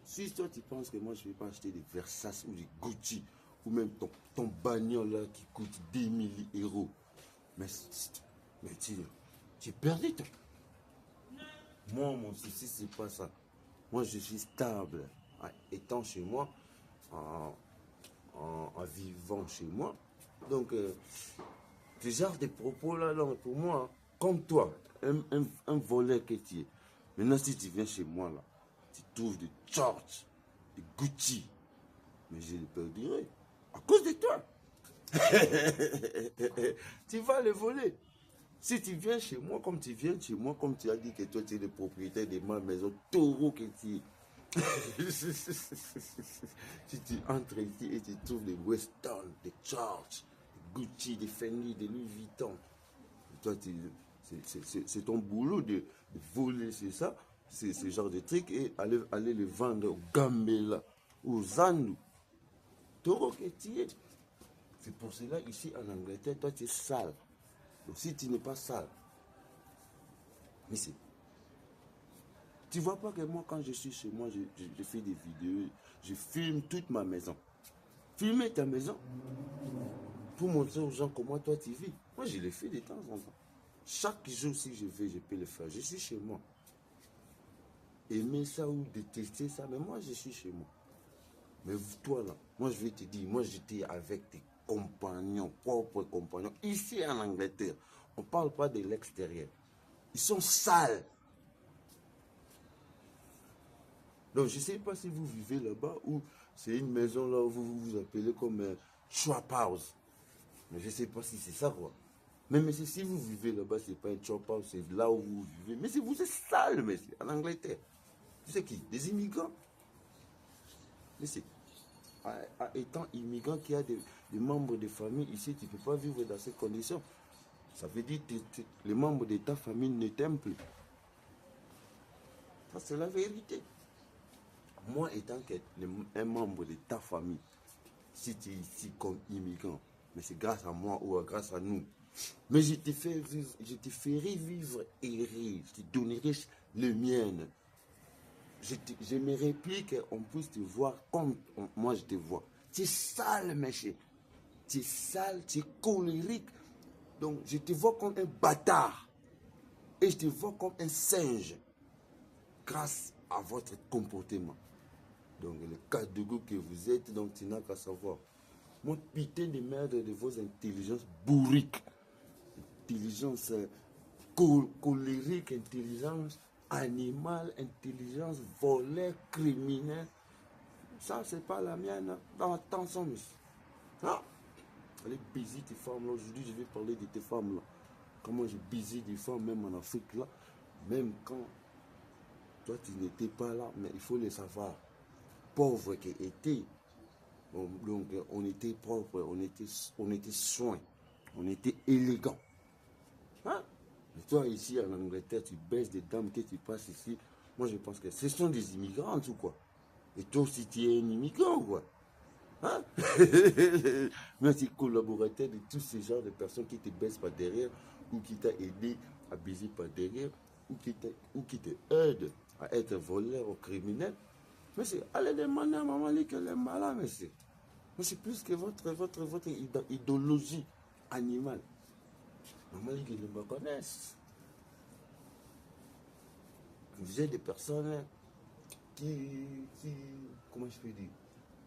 si toi tu penses que moi je ne vais pas acheter des Versace ou des Gucci, ou même ton bagnole là qui coûte 10 000 euros, mais tu es perdu toi. Moi, mon souci, c'est pas ça. Moi, je suis stable. Étant chez moi, en vivant chez moi. Donc, Ce genre de propos-là, donc, pour moi, comme toi, un voleur que tu es. Maintenant, si tu viens chez moi, là, tu trouves des George, des Gucci. Mais je le perdirai à cause de toi. Tu vas le voler. Si tu viens chez moi, comme tu viens chez moi, comme tu as dit que toi, tu es le propriétaire de ma maison, taureau que tu es. Si tu entres ici et tu trouves des Weston, des George, des Gucci, des Fendi, des Louis Vuitton, toi, c'est ton boulot de voler, c'est ça, c'est ce genre de truc, et aller le vendre au Gambela, aux Zandu. Taureau que tu es. C'est pour cela, ici en Angleterre, toi, tu es sale. Donc, si tu n'es pas sale, mais c'est. Tu vois pas que moi, quand je suis chez moi, je fais des vidéos, je filme toute ma maison. Filmer ta maison pour montrer aux gens comment toi tu vis. Moi, je le fais de temps en temps. Chaque jour, si je veux, je peux le faire. Je suis chez moi. Aimer ça ou détester ça, mais moi, je suis chez moi. Mais toi, là, moi, je vais te dire, moi, j'étais avec tes compagnons, propres compagnons, ici en Angleterre. On ne parle pas de l'extérieur. Ils sont sales. Donc, je ne sais pas si vous vivez là-bas ou c'est une maison là où vous appelez comme Trap House. Mais je ne sais pas si c'est ça, quoi. Mais si vous vivez là-bas, ce n'est pas un Trap House, c'est là où vous vivez. Mais vous êtes sale, monsieur, en Angleterre. Tu sais qui? Des immigrants. Mais c'est étant immigrant qui a des membres de famille ici, tu ne peux pas vivre dans ces conditions. Ça veut dire que les membres de ta famille ne t'aiment plus. Ça, c'est la vérité. Moi, étant un membre de ta famille, si tu es ici comme immigrant, mais c'est grâce à moi ou grâce à nous. Mais je te ferai vivre et rire. Je te donnerai le mien. J'aimerais plus qu'on puisse te voir comme moi je te vois. Tu es sale, monsieur. Tu es sale, tu es colérique. Donc, je te vois comme un bâtard. Et je te vois comme un singe. Grâce à votre comportement. Donc, le cas de goût que vous êtes, donc tu n'as qu'à savoir. Mon putain de merde de vos intelligences bourriques. Intelligence colérique, intelligence animale, intelligence volée, criminelle. Ça, c'est pas la mienne. Dans attention, monsieur. Ah, allez baiser tes femmes là. Aujourd'hui, je vais parler de tes femmes là. Comment j'ai baisé des femmes, même en Afrique là. Même quand toi, tu n'étais pas là. Mais il faut le savoir. Pauvre qui était. Donc, on était propre, on était soin, on était élégant. Hein? Mais toi, ici en Angleterre, tu baisses des dames que tu passes ici. Moi, je pense que ce sont des immigrants ou quoi. Et toi aussi, tu es un immigrant ou quoi. Hein? Mais tu es collaborateur de tous ces genres de personnes qui te baissent par derrière ou qui t'ont aidé à baiser par derrière ou qui t'aident à être voleur ou criminel. Monsieur, allez demander à maman qu'elle est malade, monsieur. Mais c'est plus que votre idéologie animale. Maman dit qu'ils me connaissent. Vous êtes des personnes comment je peux dire,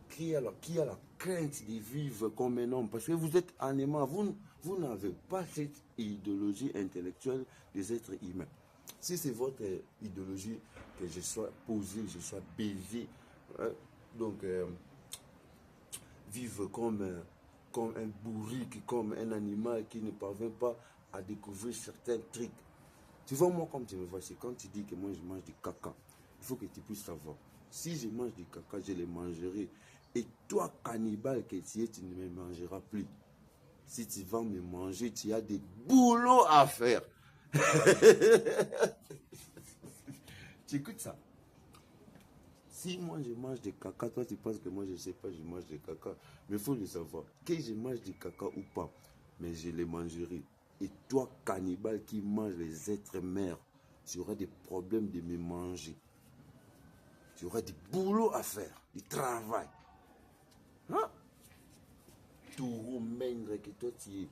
qui a la crainte de vivre comme un homme. Parce que vous êtes animal, vous n'avez pas cette idéologie intellectuelle des êtres humains. Si c'est votre idéologie que je sois posé, je sois baisé, hein, donc vivre comme un bourrique, comme un animal qui ne parvient pas à découvrir certains trucs. Tu vois, moi, comme tu me vois, c'est quand tu dis que moi, je mange du caca. Il faut que tu puisses savoir. Si je mange du caca, je le mangerai. Et toi, cannibale que tu es, tu ne me mangeras plus. Si tu vas me manger, tu as des boulots à faire. Tu écoutes ça? Si moi je mange des caca, toi tu penses que moi je ne sais pas, je mange des caca. Mais il faut le savoir. Que je mange du caca ou pas, mais je les mangerai. Et toi, cannibale qui mange les êtres mères, tu auras des problèmes de me manger. Tu auras du boulot à faire, du travail. Hein? Taureau maigre que toi tu es.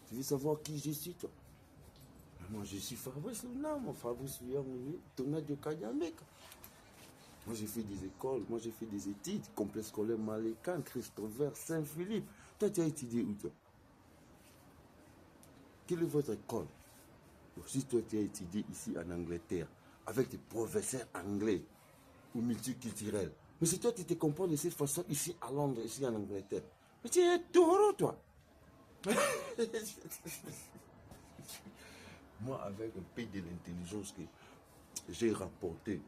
Tu veux savoir qui je suis, toi? Moi je suis Fabrice Luna, mon Fabrice Luna, Thomas de Kanyameka. Moi, j'ai fait des écoles, moi, j'ai fait des études, complexe scolaire Malécan, Christopher, Saint-Philippe. Toi, tu as étudié où, toi? quelle est votre école? Si toi tu as étudié ici en Angleterre, avec des professeurs anglais ou multiculturels, mais si toi tu te comportes de cette façon ici à Londres, ici en Angleterre, mais tu es taureau, toi. Moi, avec un peu de l'intelligence que j'ai rapporté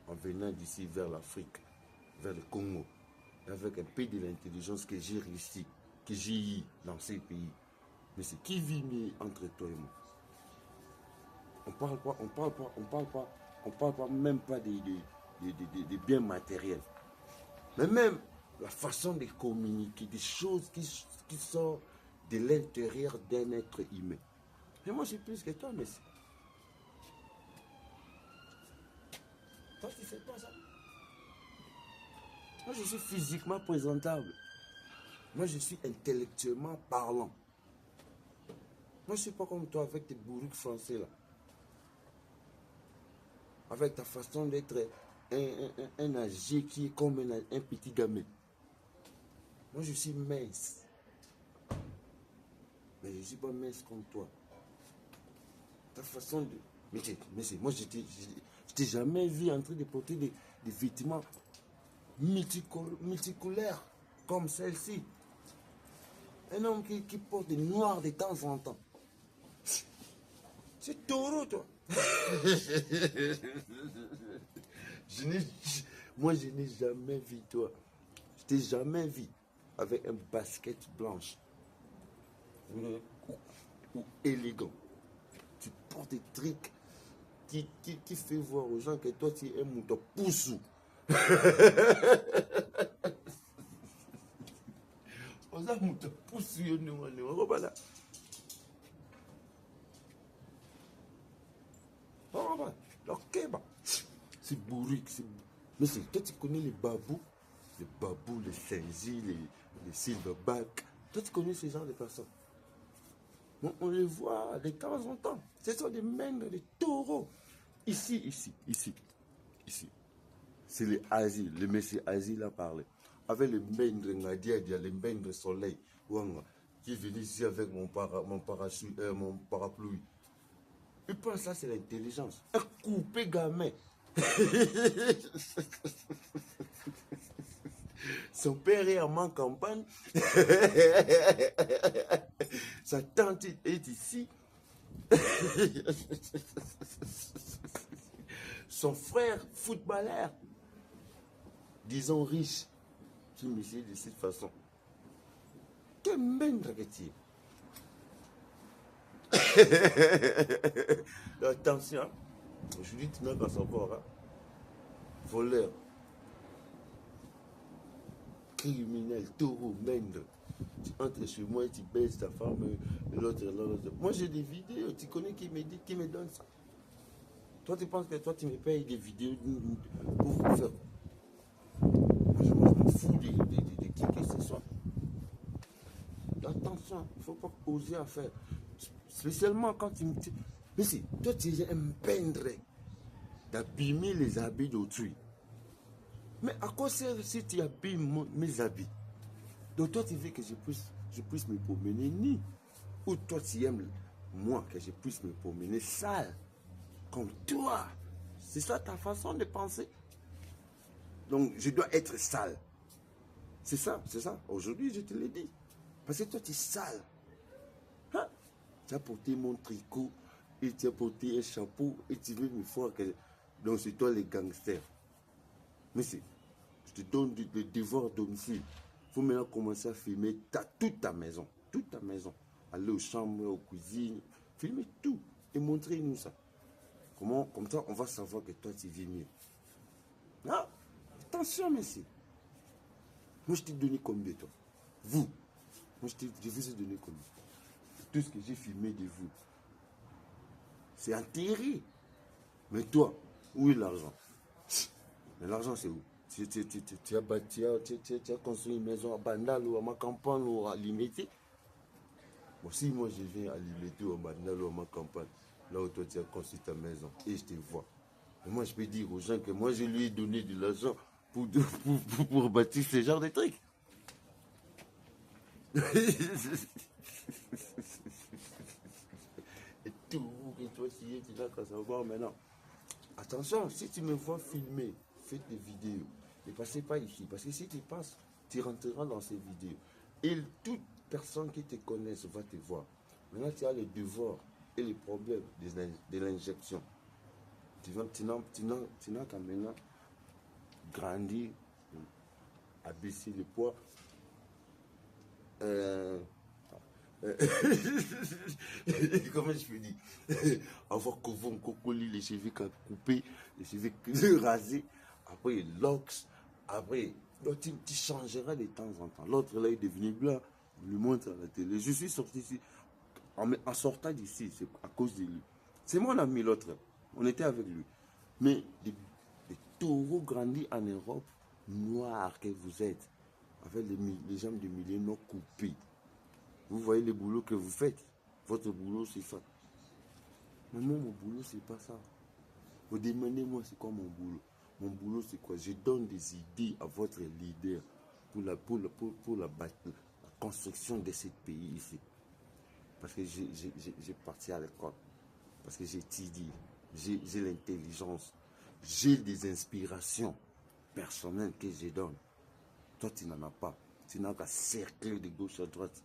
en venant d'ici vers l'Afrique, vers le Congo, avec un peu de l'intelligence que j'ai réussi, que j'ai eu dans ces pays. Mais c'est qui vit mieux entre toi et moi? On parle pas même pas des biens matériels. Mais même la façon de communiquer, des choses qui sortent de l'intérieur d'un être humain. Mais moi, je suis plus que toi, mais toi, tu fais pas ça. Moi, je suis physiquement présentable. Moi, je suis intellectuellement parlant. Moi, je ne suis pas comme toi avec tes bourriques français là. Avec ta façon d'être un âgé qui est comme un petit gamin. Moi, je suis mince. Mais je ne suis pas mince comme toi. Ta façon de... Mais moi, je t'ai jamais vu en train de porter des vêtements multicouleurs comme celle-ci. Un homme qui porte des noirs de temps en temps. C'est taureau, toi. Moi, je n'ai jamais vu toi. Je t'ai jamais vu avec un basket blanche ou élégant. Tu portes des trucs qui fait voir aux gens que toi, tu es un mouton poussou. On a un mouton poussou. C'est bourrique. Mais toi, tu connais les babous, les senzi, les silverback. Toi, tu connais ces genre de personnes. On les voit de temps en temps. Ce sont des maigres, des taureaux. Ici. C'est les Asie, le monsieur Asie l'a parlé. Avec les maigres Nadia, les maigres soleil, qui viennent ici avec mon parapluie. Il pense que ça, c'est l'intelligence. Un coupé gamin. Son père est en campagne. Sa tante est ici. Son frère, footballeur, disons riche, qui me dit de cette façon. Quel mène que tu es. Attention, je dis tu n'as pas son corps. Hein? Voleur, criminel, taureau, mène. Tu entres chez moi et tu baisses ta femme et l'autre. Moi j'ai des vidéos, tu connais qui me donne ça. Toi tu penses que toi tu me payes des vidéos pour faire. Moi je m'en fous de qui que ce soit. Attention, il ne faut pas oser à faire. Spécialement quand tu me dis. Mais si, toi tu es un peintre d'abîmer les habits d'autrui. Mais à quoi sert si tu abîmes mes habits? Donc toi tu veux que je puisse me promener nu. Ou toi tu aimes moi que je puisse me promener sale. Comme toi. C'est ça ta façon de penser. Donc je dois être sale. C'est ça. Aujourd'hui je te l'ai dit. Parce que toi tu es sale. Hein? Tu as porté mon tricot et tu as porté un chapeau et tu veux me faire que... Donc c'est toi les gangsters. Mais c'est... Je te donne le devoir à domicile. Il faut maintenant commencer à filmer toute ta maison. Toute ta maison. Aller aux chambres, aux cuisines. Filmer tout. Et montrer-nous ça. Comme ça, on va savoir que toi, tu vis mieux. Ah, attention, monsieur. Moi, je t'ai donné combien, toi? Vous. Moi, je vous ai donné combien? Tout ce que j'ai filmé de vous. C'est enterré. Mais toi, où est l'argent? Mais l'argent, c'est où? Tu as construit une maison à Bandal ou à ma campagne ou à Limité. Bon, si moi je viens à Limité ou à Bandal ou à ma campagne, là où toi tu as construit ta maison et je te vois. Mais moi je peux dire aux gens que moi je lui ai donné de l'argent pour bâtir ce genre de trucs. Et toi, tu n'as qu'à savoir maintenant. Attention, si tu me vois filmer, fais des vidéos. Ne passez pas ici. Parce que si tu passes, tu rentreras dans ces vidéos. Et toute personne qui te connaisse va te voir. Maintenant, tu as les devoirs et les problèmes de l'injection. Tu n'as qu'à maintenant grandir, abaisser le poids. Comment je peux dire? Avoir colis, les cheveux coupés, les cheveux rasés, après locks, après tu changeras de temps en temps. L'autre là est devenu blanc, il le montre à la télé. Je suis sorti ici, en sortant d'ici, c'est à cause de lui. C'est mon ami l'autre, on était avec lui. Mais des taureaux grandis en Europe, noirs que vous êtes, avec les jambes de milieu non coupées. Vous voyez le boulot que vous faites. Votre boulot, c'est ça. Mais moi, mon boulot, c'est pas ça. Vous demandez-moi, c'est quoi mon boulot? Mon boulot, c'est quoi? Je donne des idées à votre leader pour la construction de ce pays ici. Parce que j'ai parti à l'école. Parce que j'étudie. J'ai l'intelligence. J'ai des inspirations personnelles que je donne. Toi, tu n'en as pas. Tu n'as qu'à cercler de gauche à droite.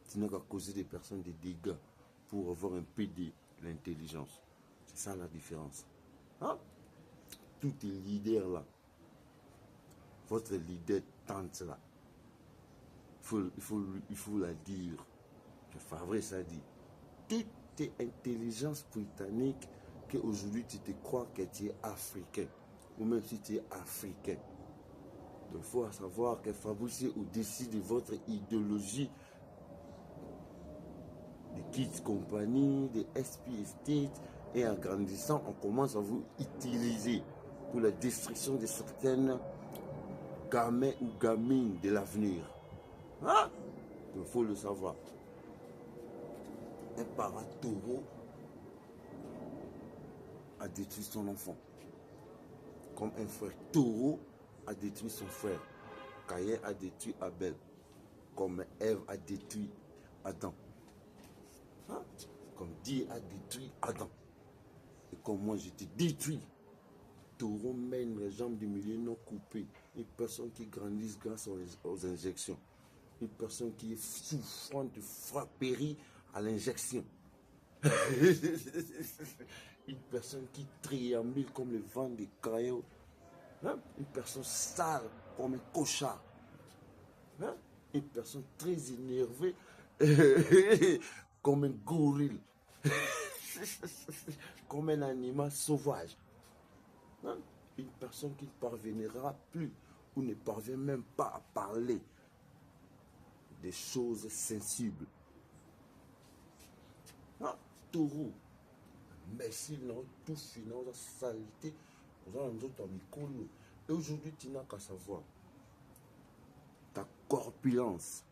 Tu n'as qu'à causer des personnes des dégâts pour avoir un peu de l'intelligence. C'est ça la différence. Hein? Tous les leaders là, votre leader tante là, il faut la dire. Favre ça dit. Toute est intelligence britannique qu'aujourd'hui tu te crois que tu es africain. Ou même si tu es africain. Donc il faut savoir que Fabrice est au-dessus de votre idéologie de Kids Company, de SP Estate, et en grandissant, on commence à vous utiliser pour la destruction de certaines gamins ou gamines de l'avenir. Hein? Il faut le savoir. Un parent taureau a détruit son enfant. Comme un frère taureau a détruit son frère. Caïn a détruit Abel. Comme Ève a détruit Adam. Hein? Comme Dieu a détruit Adam. Et comme moi je te détruis. Taureau mène les jambes du milieu non coupées. Une personne qui grandit grâce aux injections. Une personne qui est souffrante de frapperie à l'injection. Une personne qui triambule comme le vent des cailloux. Hein? Une personne sale comme un cochard. Hein? Une personne très énervée comme un gorille. Comme un animal sauvage. Hein? Une personne qui ne parviendra plus ou ne parvient même pas à parler des choses sensibles. Hein? Taureau. Merci, non, tout finance, la saleté. Et aujourd'hui, tu n'as qu'à savoir ta corpulence.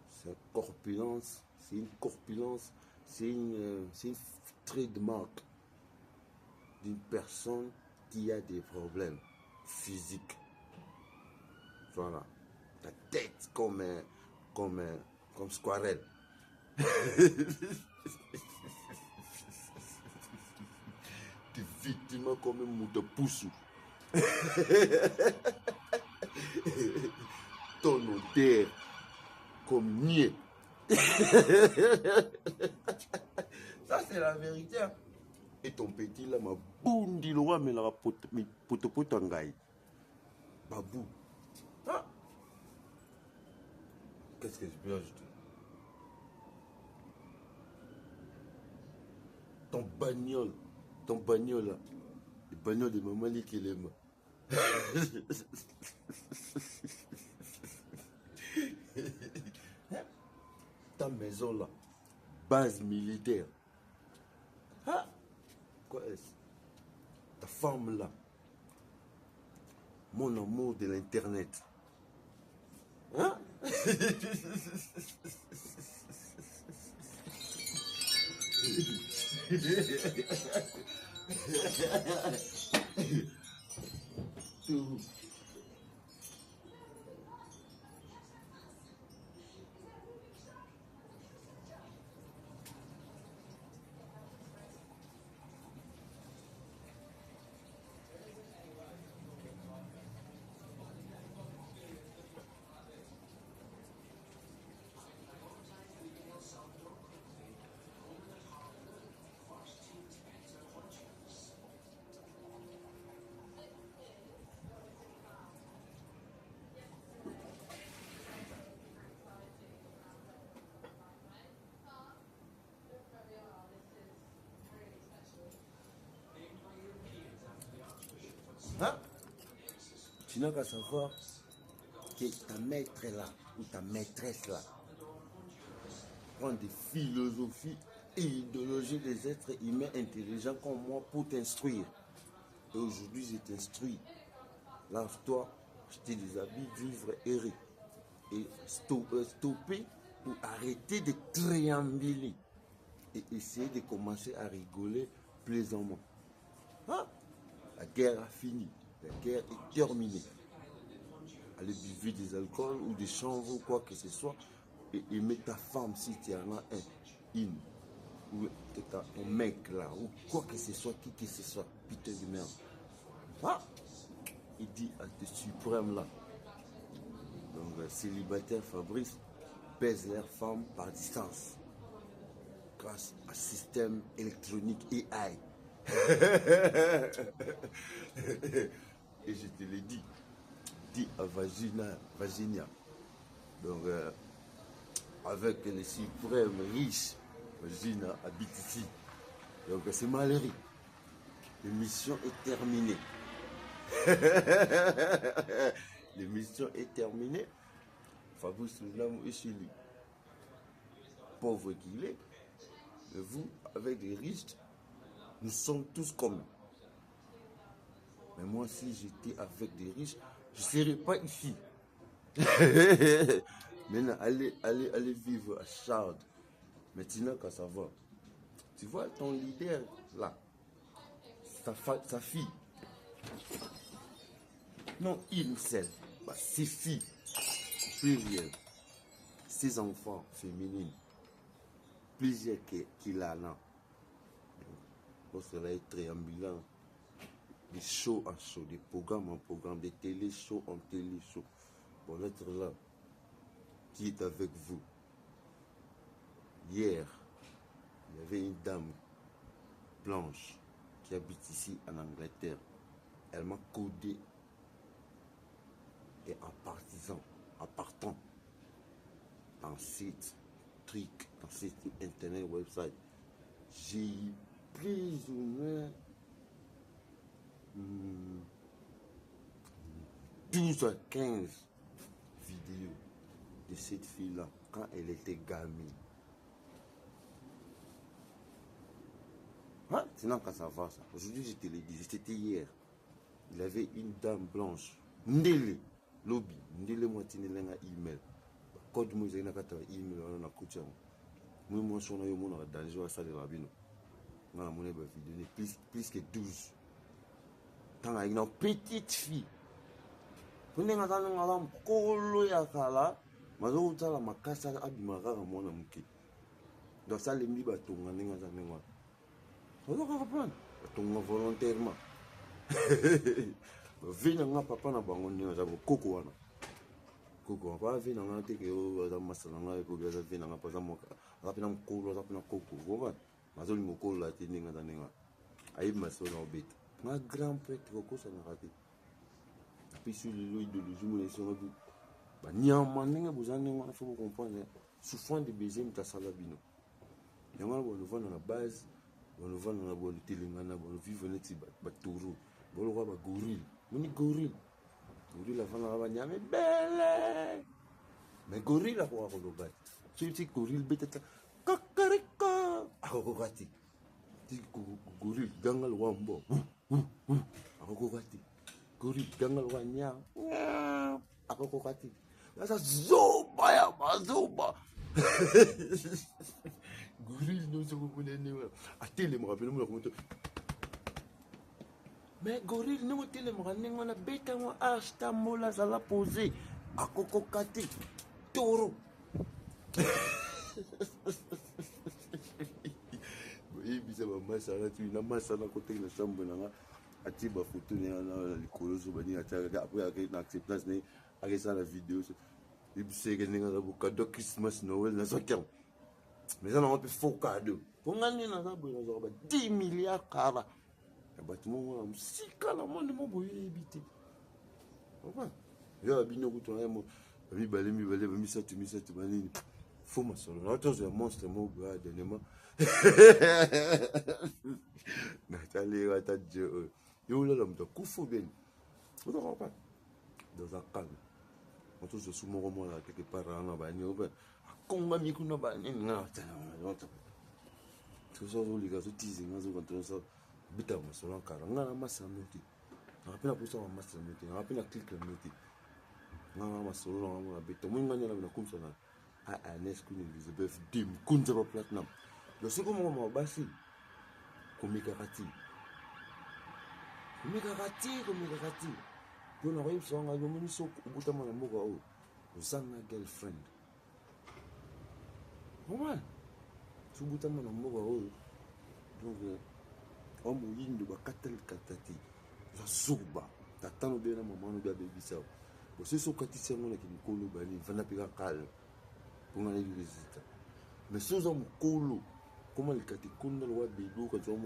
C'est corpulence, c'est une corpulence, c'est une trademark d'une personne qui a des problèmes physiques. Voilà. Ta tête comme Squarelle. Tes vêtements comme un moutopoussou. Ton odeur comme niais. Ça, c'est la vérité. Et ton petit là, ma bondi loin, mais la potopotangaï. Babou. Ah. Qu'est-ce que je peux ajouter? Ton bagnole là, le bagnole de maman qui l'aime. Ta maison là, base militaire. Ah. Quoi est-ce? Ta femme là, mon amour de l'internet. Hein? Tout. Hein? Tu n'as qu'à savoir que ta maître là, ou ta maîtresse là, prend des philosophies et idéologies des êtres humains intelligents comme moi pour t'instruire. Et aujourd'hui, je t'instruis. Lave-toi, je te déshabille, vivre errer. Et stopper ou arrêter de triambuler. Et essayer de commencer à rigoler plaisamment. Hein? La guerre a fini. La guerre est terminée. Allez buvez des alcools ou des chanvres ou quoi que ce soit. Et aimer ta femme si tu en as une. Ou ton mec là. Ou quoi que ce soit, qui que ce soit. Putain de merde. Ah! Il dit à tes suprêmes là. Donc célibataire Fabrice baise leur femme par distance. Grâce à système électronique AI. Et je te l'ai dit. Dit à Virginia. Donc, avec les suprêmes riches, Virginia habite ici. Donc, c'est malheureux. L'émission est terminée. L'émission est terminée. Fabrice Lam est chez lui. Pauvre qu'il est. Mais vous, avec les riches, nous sommes tous communs. Mais moi, si j'étais avec des riches, je ne serais pas ici. Maintenant, allez vivre à Charles. Maintenant, quand ça va. Tu vois ton leader là, sa fille. Non, une seule. Bah, ses filles, pluriel. Ses enfants féminines. Plusieurs qu'il a là. Parce que là, il est triambulant. Des shows en show, des programmes en programme, des télé-shows en télé-show. Pour être là, qui est avec vous. Hier, il y avait une dame blanche qui habite ici en Angleterre. Elle m'a codé et en partisan, en partant dans site truc, dans site internet, website, j'ai eu plus ou moins 12 à 15 vidéos de cette fille-là quand elle était gamine. Hein? Sinon, quand ça va, ça. Aujourd'hui, je te l'ai dit, c'était hier. Il avait une dame blanche. Ndele, lobby. Ndele, moi, tu n'as pas email. Code, moi, j'ai un email, on a coaché. Moi, je suis un danger à ça de la vie. On a mon vidéo, plus que 12. Tant qu'il y a une petite fille. Quand on a un colo ya kala, mazo utala makasa abimaka mwana muke. Donc ça les mi batonga ninga za ninga. Vous comprenez? Batonga volontairement. Vina nga papa na bango ninga za koko wana. Koko pa vina nga te ke o za masala nga ko za vina nga pa za moka. Za pina mkolo za pina koko. Vous mazo li mokolo la te ninga za ninga. Ayi masolo obeta. Nga grand prêtre ko sa na raté. Puis sur l'idéologie, mon nation, nyama ndenge bozani ngwana faut comprendre souffrant de baiser mta salabino ngwana bon vendre na base bon vendre na bon telengana bon vivre neti ba toro bon roi ba gorille moni gorille la vendre ba nyame belle mais gorille la ko ko ba tu gorille betata kakarika akokati ti gorille gangal wambo akokati gorille gangal wanya akokati sasa zoba ya mazoba gorille no se kokune ne atele mo rappelle mo ko mais gorille no tele mo ranengo na beta mo ashta mola za la poser akokati toro et bisa ba masala tu na masala côté na chambre na ati ba photo na likolo so bani ataka après avec na acceptance ne avec ça la vidéo il sait que ninga bu cadeau Christmas Noël na sokiam mais ça on peut faux cadeau pour ngani na za boya za ba 10 milliards kara ba tout monde musika la monde mo boye ebité okay yo bino kutona mo mi balé mi satu banini faut ma solo na to monstre mo ba dernièrement Nathalie Rata Dieu yo là mta kufu ben Vous ne comprenez pas? Dans un calme. On touche sous mon roman là, quelque part, on a banni, on va. Combat Mikuna Bani, non, tout ça, les gars, tout teasing, quand on ça, bita, on se l'encarre, on a la masse à noter. On a peine pour ça, on a masse à noter, on a peine à cliquer à noter. On a la masse à noter, on a bita, moi, on a comme ça, à Agnès Queen Elizabeth, Dim, Kunzaba Platinum. Le second moment, Bassi, comme Mekarati. Mekarati. Pour nous arriver sur un album, nous sommes au bout de mon amour, Zanga girlfriend. Comment? Tout bout de mon amour, donc, on m'a dit de Bakatel Katati. La Zuba, t'attends bien un moment, nous avons baby ça. C'est ce que tu sais, on a qui nous colle, il va n'a pas calme pour aller visiter. Mais si on me colle, comment il kati kunda le bébé quand on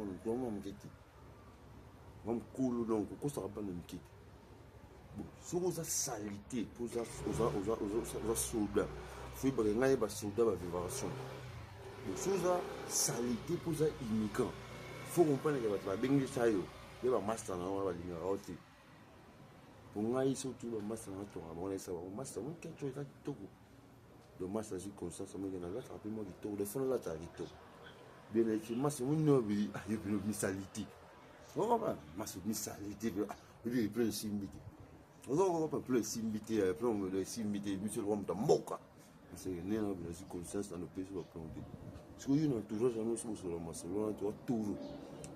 me quitte. On me colle donc, pourquoi ça va pas nous quitter? Si on a salité pour ça, aux soldats, il faut que les soldats va vibration. Si on a salité pour ça immigrant, il faut comprendre que va bien les chayo, il va master na va linga rote. Pour ngai surtout le master na to on est ça, master on quelque chose là tout. Le master c'est comme ça me gana là rapidement du tout, le fond là tu as du tout. Bien les master on no bi ayo bi no salité. On va pas master ni salité, il plein simbité. On va pas plein simbité, plein de simbité, monsieur le roi de moka. C'est né là bi comme ça dans le pays va prendre. Parce que nous toujours jamais sur le master, on doit toujours.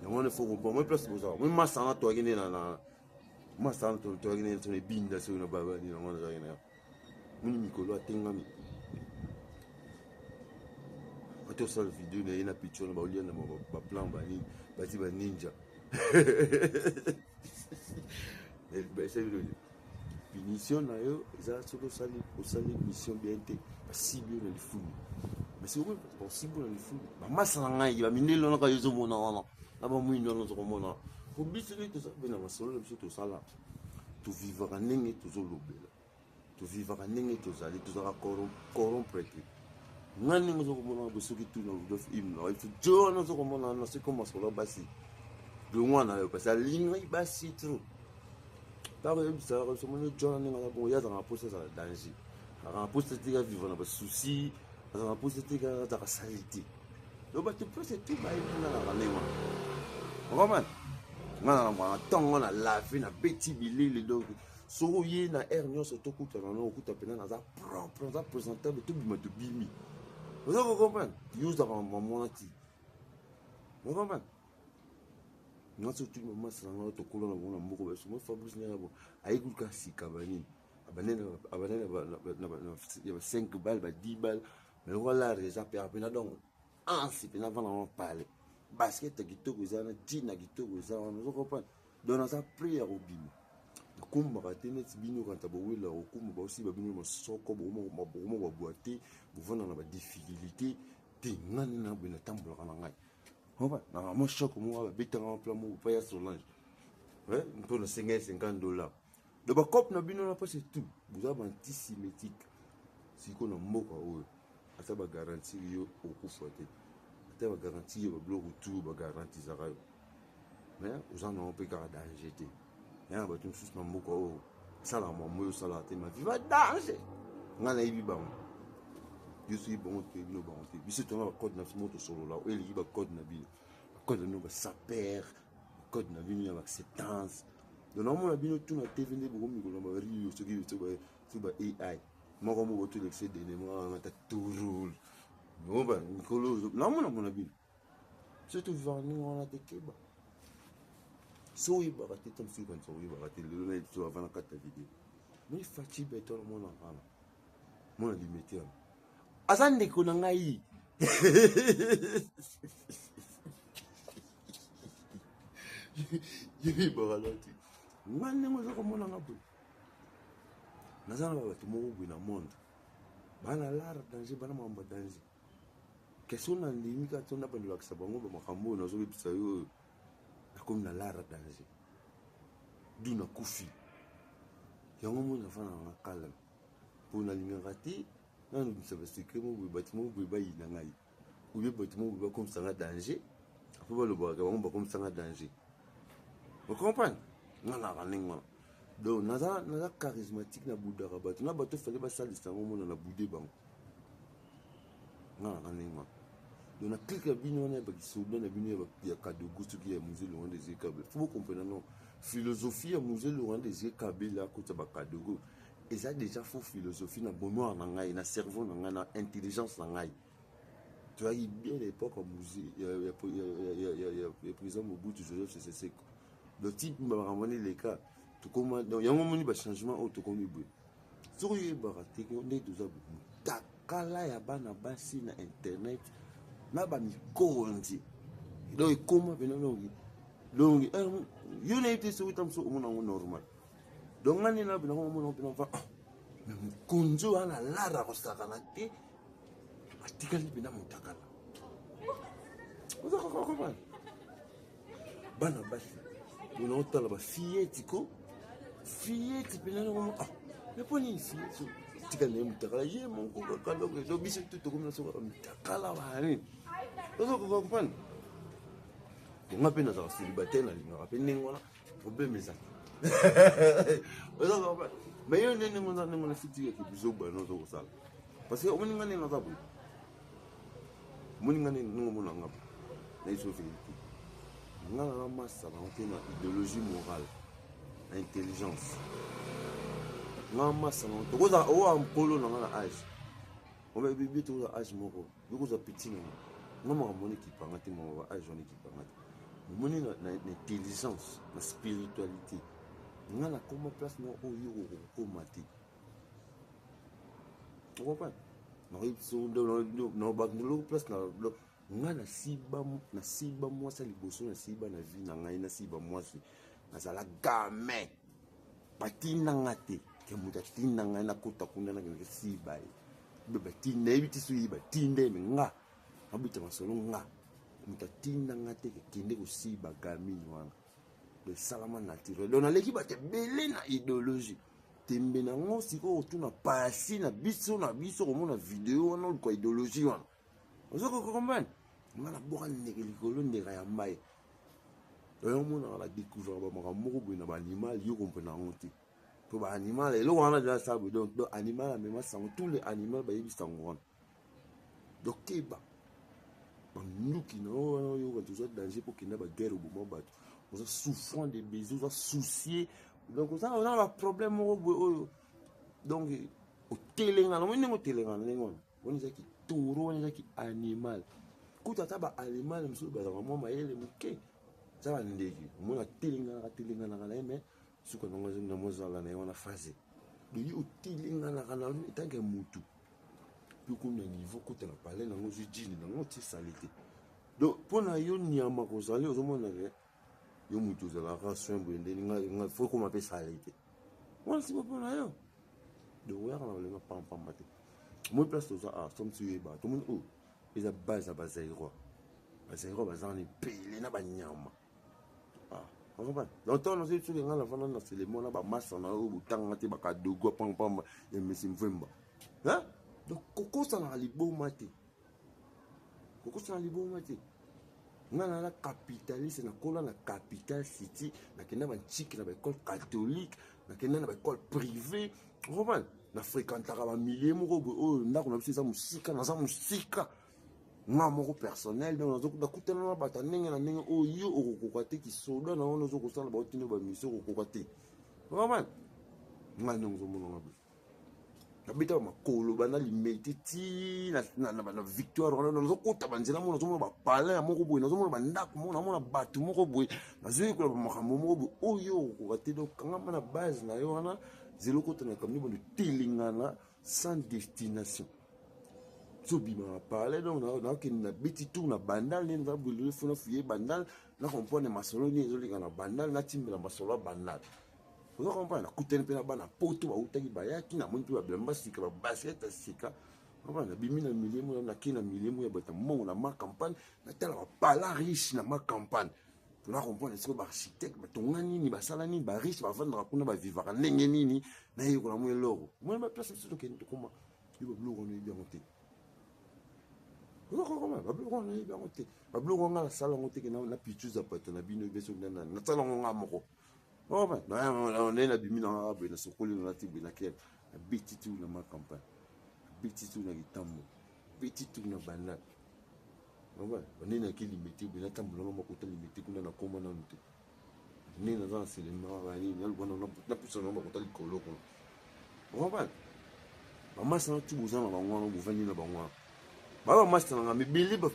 Et on faut comprendre, moi place pour ça. Moi master na to gagner na master na to gagner sur les binda sur une baba ni on va gagner. Muni mikolo atengami. Quand on sort la vidéo, il y a une picture, il y a un plan, il y a un ninja. C'est mission, c'est une mission bien été. Si bien dans le fou. Mais c'est vrai, si bien dans le fou. Ma sanga, il va miner le nom quand ils ont mon nom. Là-bas, moi, ils n'ont pas mon nom. Pour bien se dire tout ça, ben, on va se lever tout ça là. Tu vivras en ligne et tu vas l'oublier. Tu vivras en ligne et tu vas corrompre. Ngani ngozo komona bosoki tout na Rudolf Imno il faut John ngozo komona na c'est comment sur la basi de mwana yo parce que linga basi trop par exemple ça se mona John nga bon ya dans la poste ça danger la poste te ga vivre na ba souci dans la poste te ga ta salité donc ba tu peux c'est tout ba ina na lenga vraiment ngana na tongo na laver na petit bilili donc so ye na air nyonso to kuta na no kuta pena na za propre za présentable tout bima to bimi. Vous comprenez? Use dans mon moment. Vous comprenez? Nous sommes tous les moments où nous sommes tous les moments où nous sommes Fabrice Nerabo. Aïe, si Kabani. Il y a 5 balles, 10 balles. Mais voilà, les gens peuvent donc. Ah, c'est bien avant de parler. Basket, guitare, jean, guitare, vous comprenez? Donc, nous avons prière au bim. Comme baratenet bino quand tabawe la comme ba aussi ba bino ma soko ba ma boité bu vana na ba difficulté te ngani na bina tambola kana ngai hoba na mo shoko mo ba bitanga en plan mo pa ya Solange ouais pour le 50 $. De ba cop na bino na pas c'est tout vous avez antisémitique si ko na mboka oyo ata ba garantie yo okufa te ata ba garantie yo ba bloc tout ba garantie za kayo mais vous en avez pas danger te. Il y a un bâtiment sous mon mot, ça la maman, ça la tête, ma vie va danger. On a eu bon. Je suis bon, tu es bon. Mais c'est un code na moto solo là, il y a un code na vie. Code na nous ça perd, code na vie avec acceptance. Donc on a bien tout na TV ne beaucoup mieux na rio ce qui c'est ba AI. Moi comme vous tout l'excès de moi on a toujours. Non ben Nicolas, non on a bien. C'est tout venu on a des kebab. So il va rater ton suivant, so il va rater le nez sur avant la carte vidéo. Mais fatigue béton mon enfant. Mon limité. Azande konangai. Yiri baralati. Ngane mo zo komona ngabo. Nazana ba to mo bu na monde. Bana lar danger bana mamba danger. Question na limika tona ba ndwa kisabango ba makambo na zo bipisa yo. Comme na lara danger duna kufi yango mona fana na kala pona lingati na nous savons ce que mo bâtiment bu ba yina ngai ou bien bâtiment bu comme ça na danger après ba le ba comme ça na danger vous comprenez non na running moi Donc naza charismatique na boudara bato na bato fallait basalisa ngo mona na boudé bango na ninga donc na clique ya bino na ba kisoda na bino ya kadogo soki ya musée Laurent Désiré Kabila faut comprendre non philosophie ya musée Laurent Désiré Kabila kota ba kadogo eza déjà faux philosophie na bonheur na ngai na cerveau na ngai na intelligence na ngai. Tu vois, bien l'époque au musée, il y a président Mobutu Joseph Sese. Le type m'a ramené les cas. Tout comme il y a un moment de changement au tout comme il veut. Sur les baratés, on est tous à bout. Takala ya bana basi na internet, na ba mi kondi. Donc comment venir longi. Longi, you n'as été sur tam so mon normal. Donc on est là bien on va. Konjo ana lara ko sakanate. Atikali bina mutakala. Oza kokoma. Bana basi. Una otala ba fillette ko. Fillette bina no ah. Mais poni fillette. Tikali mutakala ye mon ko kala ko do biso tout comme na so mutakala ba ni. Oza kokoma. Nga pena za célibataire na linga pe ningona problème ça. Oza kokoma. Mais yo nene ngona fiti ke biso ba no zo sala. Parce que on ninga nena za bu. Moningane nous mon ngap na isofi ngala massa na tena idéologie morale intelligence ngala massa na to koza o ampolo na ngala âge on va bibi to âge moko bikoza petit na ngama moni ki pangati mo âge on ki pangati moni na intelligence na spiritualité ngala comment place no o yo ko mati tu comprends no bagno place na na siba mwasa liboso na siba na vie na ngai na siba mwasi nazala gamin batina ngate ke muta tinda ngai na kota kuna na ke siba be batina ebiti su yiba tinde nga abita masolo nga muta tinda ngate ke kinde ko siba gamin wana de salama naturel donc na leki bate belé na idéologie tembe na ngo siko tuna pasi na biso komona vidéo wana ko idéologie wana ozo ko comprendre ngala boka ndeke likolo ndeka ya mbaye oyo mona la découvrir ba moko boy na ba animal yo comprendre ngo te to ba animal elo wana ja sabu donc animal même sango tous les animaux ba yebi sango wana donc keba banduki na yo ba toujours danger pour qu'il n'a pas guerre au moment bato ozo souffrant des besoins ozo soucier. Donc ça on a un problème donc au télénga on est au télénga on est qui taureau on est qui animal quand tu as ba animal monsieur ba vraiment maele muke ça va ndeki on a télénga na mais ce qu'on a na mozala na on a phase donc au télénga na tant que mutu puis qu'on a niveau quand tu as parlé na ngozi jini na ngoti salité donc pour na yo nyama ko zali ozomona yo mutu za ration bende nga faut qu'on m'appelle salité moi c'est pas pour yo de voir na le pam mate moi place to ça somme tu ba tout monde oh ils a base à bazairo bazani pele na banyama ah on va donc on sait tu nga la vana na c'est les mona ba massa na o butanga te ba kadogo pam et messi mvemba hein donc koko ça na libo mate ngana la capitaliste na kola na capital city na kenda ba chiki na ba école catholique na kenda na ba école privée roman na fréquentera ba milliers moko o ndako na biso za musika na za musika nga moko personnel donc nazo kutana na bata ndenge na ndenge o yo okokoka te kisoda na ono zo kosala ba otino ba mission okokoka te roman nga ndongo mona ngabe kabita makolo bana limité ti na victoire on a kota banzela mona zo mona ba palais moko boye nazo mona ba ndako mona batu moko boye nazo ko ba makambo moko boye oyo ko te donc kanga na base na yo wana zelo kota na kamni bon tilingana sans destination so bima palais donc na ke na biti tout na bandal ni na bulu fona fuye bandal na comprendre masolo ni zo linga na bandal na timbela masolo bandal. Vous comprenez, la pena bana poto ba utaki bayaki na muntu ba blamba sika ba basket sika. On va na bimina miliemu na kina miliemu ya bata mongo na ma campagne na tala ba pala riche na ma campagne. Tu comprendre ce que ba architecte ba tongani ni ba sala ni ba riche ba vendre kuna ba vivre ndenge nini na yiko na mo loro. Moi ma place c'est que to koma. Yo ba bloko no bien monté. Vous comprenez, ba bloko no bien monté. Ba bloko nga la sala ngote ke na pichu za pata na bino beso na sala nga moko. Oh, on est la bimina arabe, na sokoli na lati na kel. Biti tu na ma campagne. Biti tu na gitambo. Biti tu na banda. On est na ki limité, na tambo na ma kota limité kuna na koma na nte. Ni na za selema ba ni na lubona na pusa na ma kota likolo ko. On va. Mama sana tu bozana ba ngwana bo vani na ba ngwana. Ba master na mi bili ba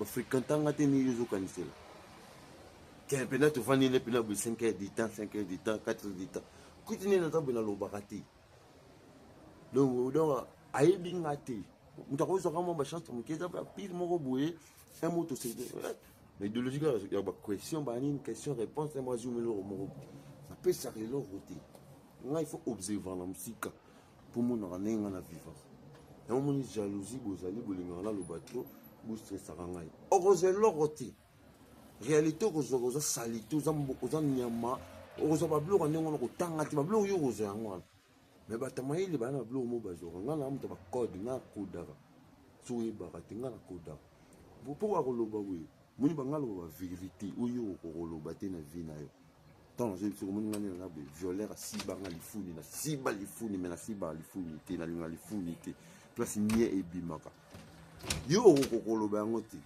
fréquentanga te ni yozo kanisela. Quel pénal tu vannes les pénal 5 heures du temps, 5 heures du temps, 4 heures du temps. Continue dans ta bonne lobarati. Donc, aïe bingati. Nous avons vraiment ma chance pour qu'il y ait pile mon roboué, un mot c'est. Mais idéologique, il y a une question, une question, réponse, et moi je me le remets. Ça peut s'arrêter l'autre côté. Il faut observer la musique pour mon année en la vivre. Et on dit jalousie, vous allez, vous allez, le bateau, vous stressez. Heureusement, l'autre côté. Réalité oza salite oza nyama oza babloka ndenge wana kotanga te babloka yo oza yango wana me bato mayele baya na biloko mo bazoka ngai na moto bacode ngai nakodaka so oyebaka te ngai nakodaka mpo akoloba boye moni banga loba bavérité oyo okoloba te na vie na yo ntango nazoyebi soko moni ngai nena boye violere asibanga lifuni nasiba lifuni me nasibaka lifuni te nalinga lifuni te place nie ebimaka yo okokoloba yango te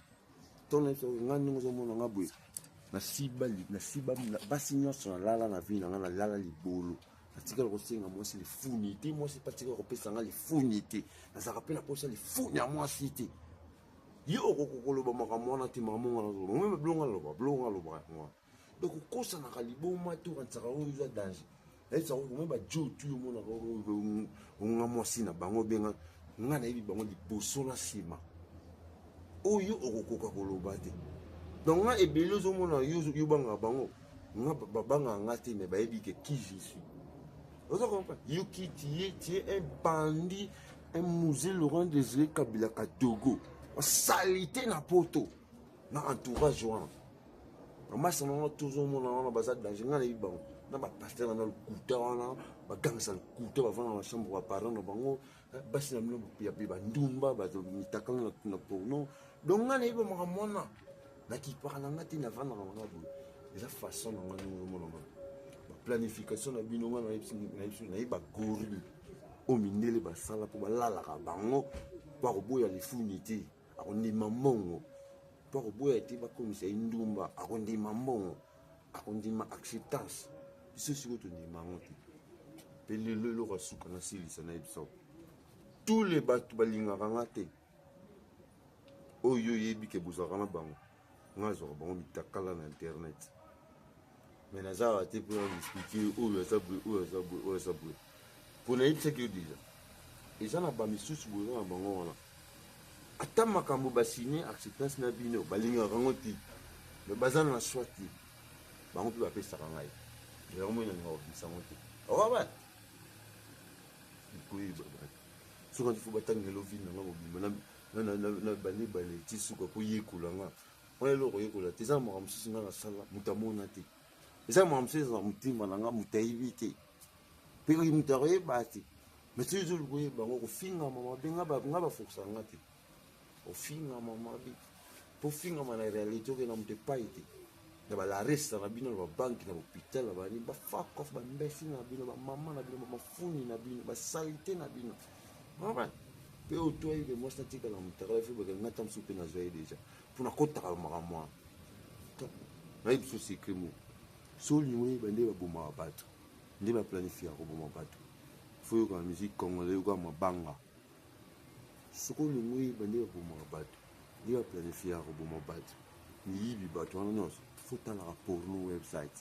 nga ndenge ozomona nga boye nasiba basi nyonso nalala na vie na nga nalala libolo natikala kosenga mwasi lifuni te mwasi mpe atikala kopesa nga lifuni te nazalaka mpe na posa lifuni ya mwasi te ye okokoloba makambo wana te makambo wana nazoloba bilongo alobaka yango donc okosanaka liboma te okanisaka oyo eza danger ayebisaka omoi bajo tu omonaka onga mwasi na bango obenga nga nayebi bango liboso na nsima oyo okokoka koloba te donc nga ebele ozomona yo bangaka bango nga babangaka nga te me bayebi ke qui je suis oza comprendre yo qui tu es un bandit un musée Laurent Désiré Kabila Kadogo salité na poto na entourage wana bamasa nango tozomona wana baza danger nga nayebi bango na bapaster na lokuta wana bagangisa lokuta bavanda na chambre baparent na bango basi na bino ya bandumba mitakanga na porno donc nga nayebi makambo wana nakipaka na nga te navandaka nanga boye eza façon na nga ndenge ozomona nga baplanification na bino nga nayebi bagorille oyo mindele basala mpo balalaka bango mpo akoboya lifuni te akondima mbongo mpo akoboya te bakomisa indumba akondima mbongo akondima acceptance biso sikoyo tondima yango te mpe lelo eloko asuka nasilisa nayebisa tous les bato balingaka nga te oyo oyebi ke bozalaka na bango nga azwaka bango mitakala na internet me nazalaka te mpo naexplike oyo aza boye oyo aza boye oyo aza boye mpo nayebisaki yo deja eza na bamisusu boye eza na bango wana ata makambo basine acceptance na bino balingaka yango te me baza na shwa te bango mpe bapesaka ngai yango moi nalinga kobimisa yango te oaba koyeba bato soki anti fo batangela ovile nanga mobimba na banebale ti suka koyekola nga wana eloko koyekola te eza na makambo mosusu nga nasala moto amona te eza na makambo mosusu eza na motima na nga moto ayebi te mpe moto akoyeba te mais soki ezoli koyeba yango kofingama mabe nga bafokisaka nga te ofingama mabe mpo fingama na réalité okenda moto epai te na balaresta na bino na babanki na bahopital na bani bafakof bambesi na bino bamama na bino bamafuni na bino basalite na bino mpe oyo to ayeke mwasi natikala motakala fe bakanga ta mosusu mpe nazwa ye deja mpo nakotaka makambo wana nayebi so secret mo so olingo oyeba nde babomaka bato nde baplanifiaka koboma bato fo yoka na musique congolais yoka mabanga soki olingo oyeba nde babomaka bato nde baplanifiaka koboma bato miyibi bato wana nyonso fotalaka porno website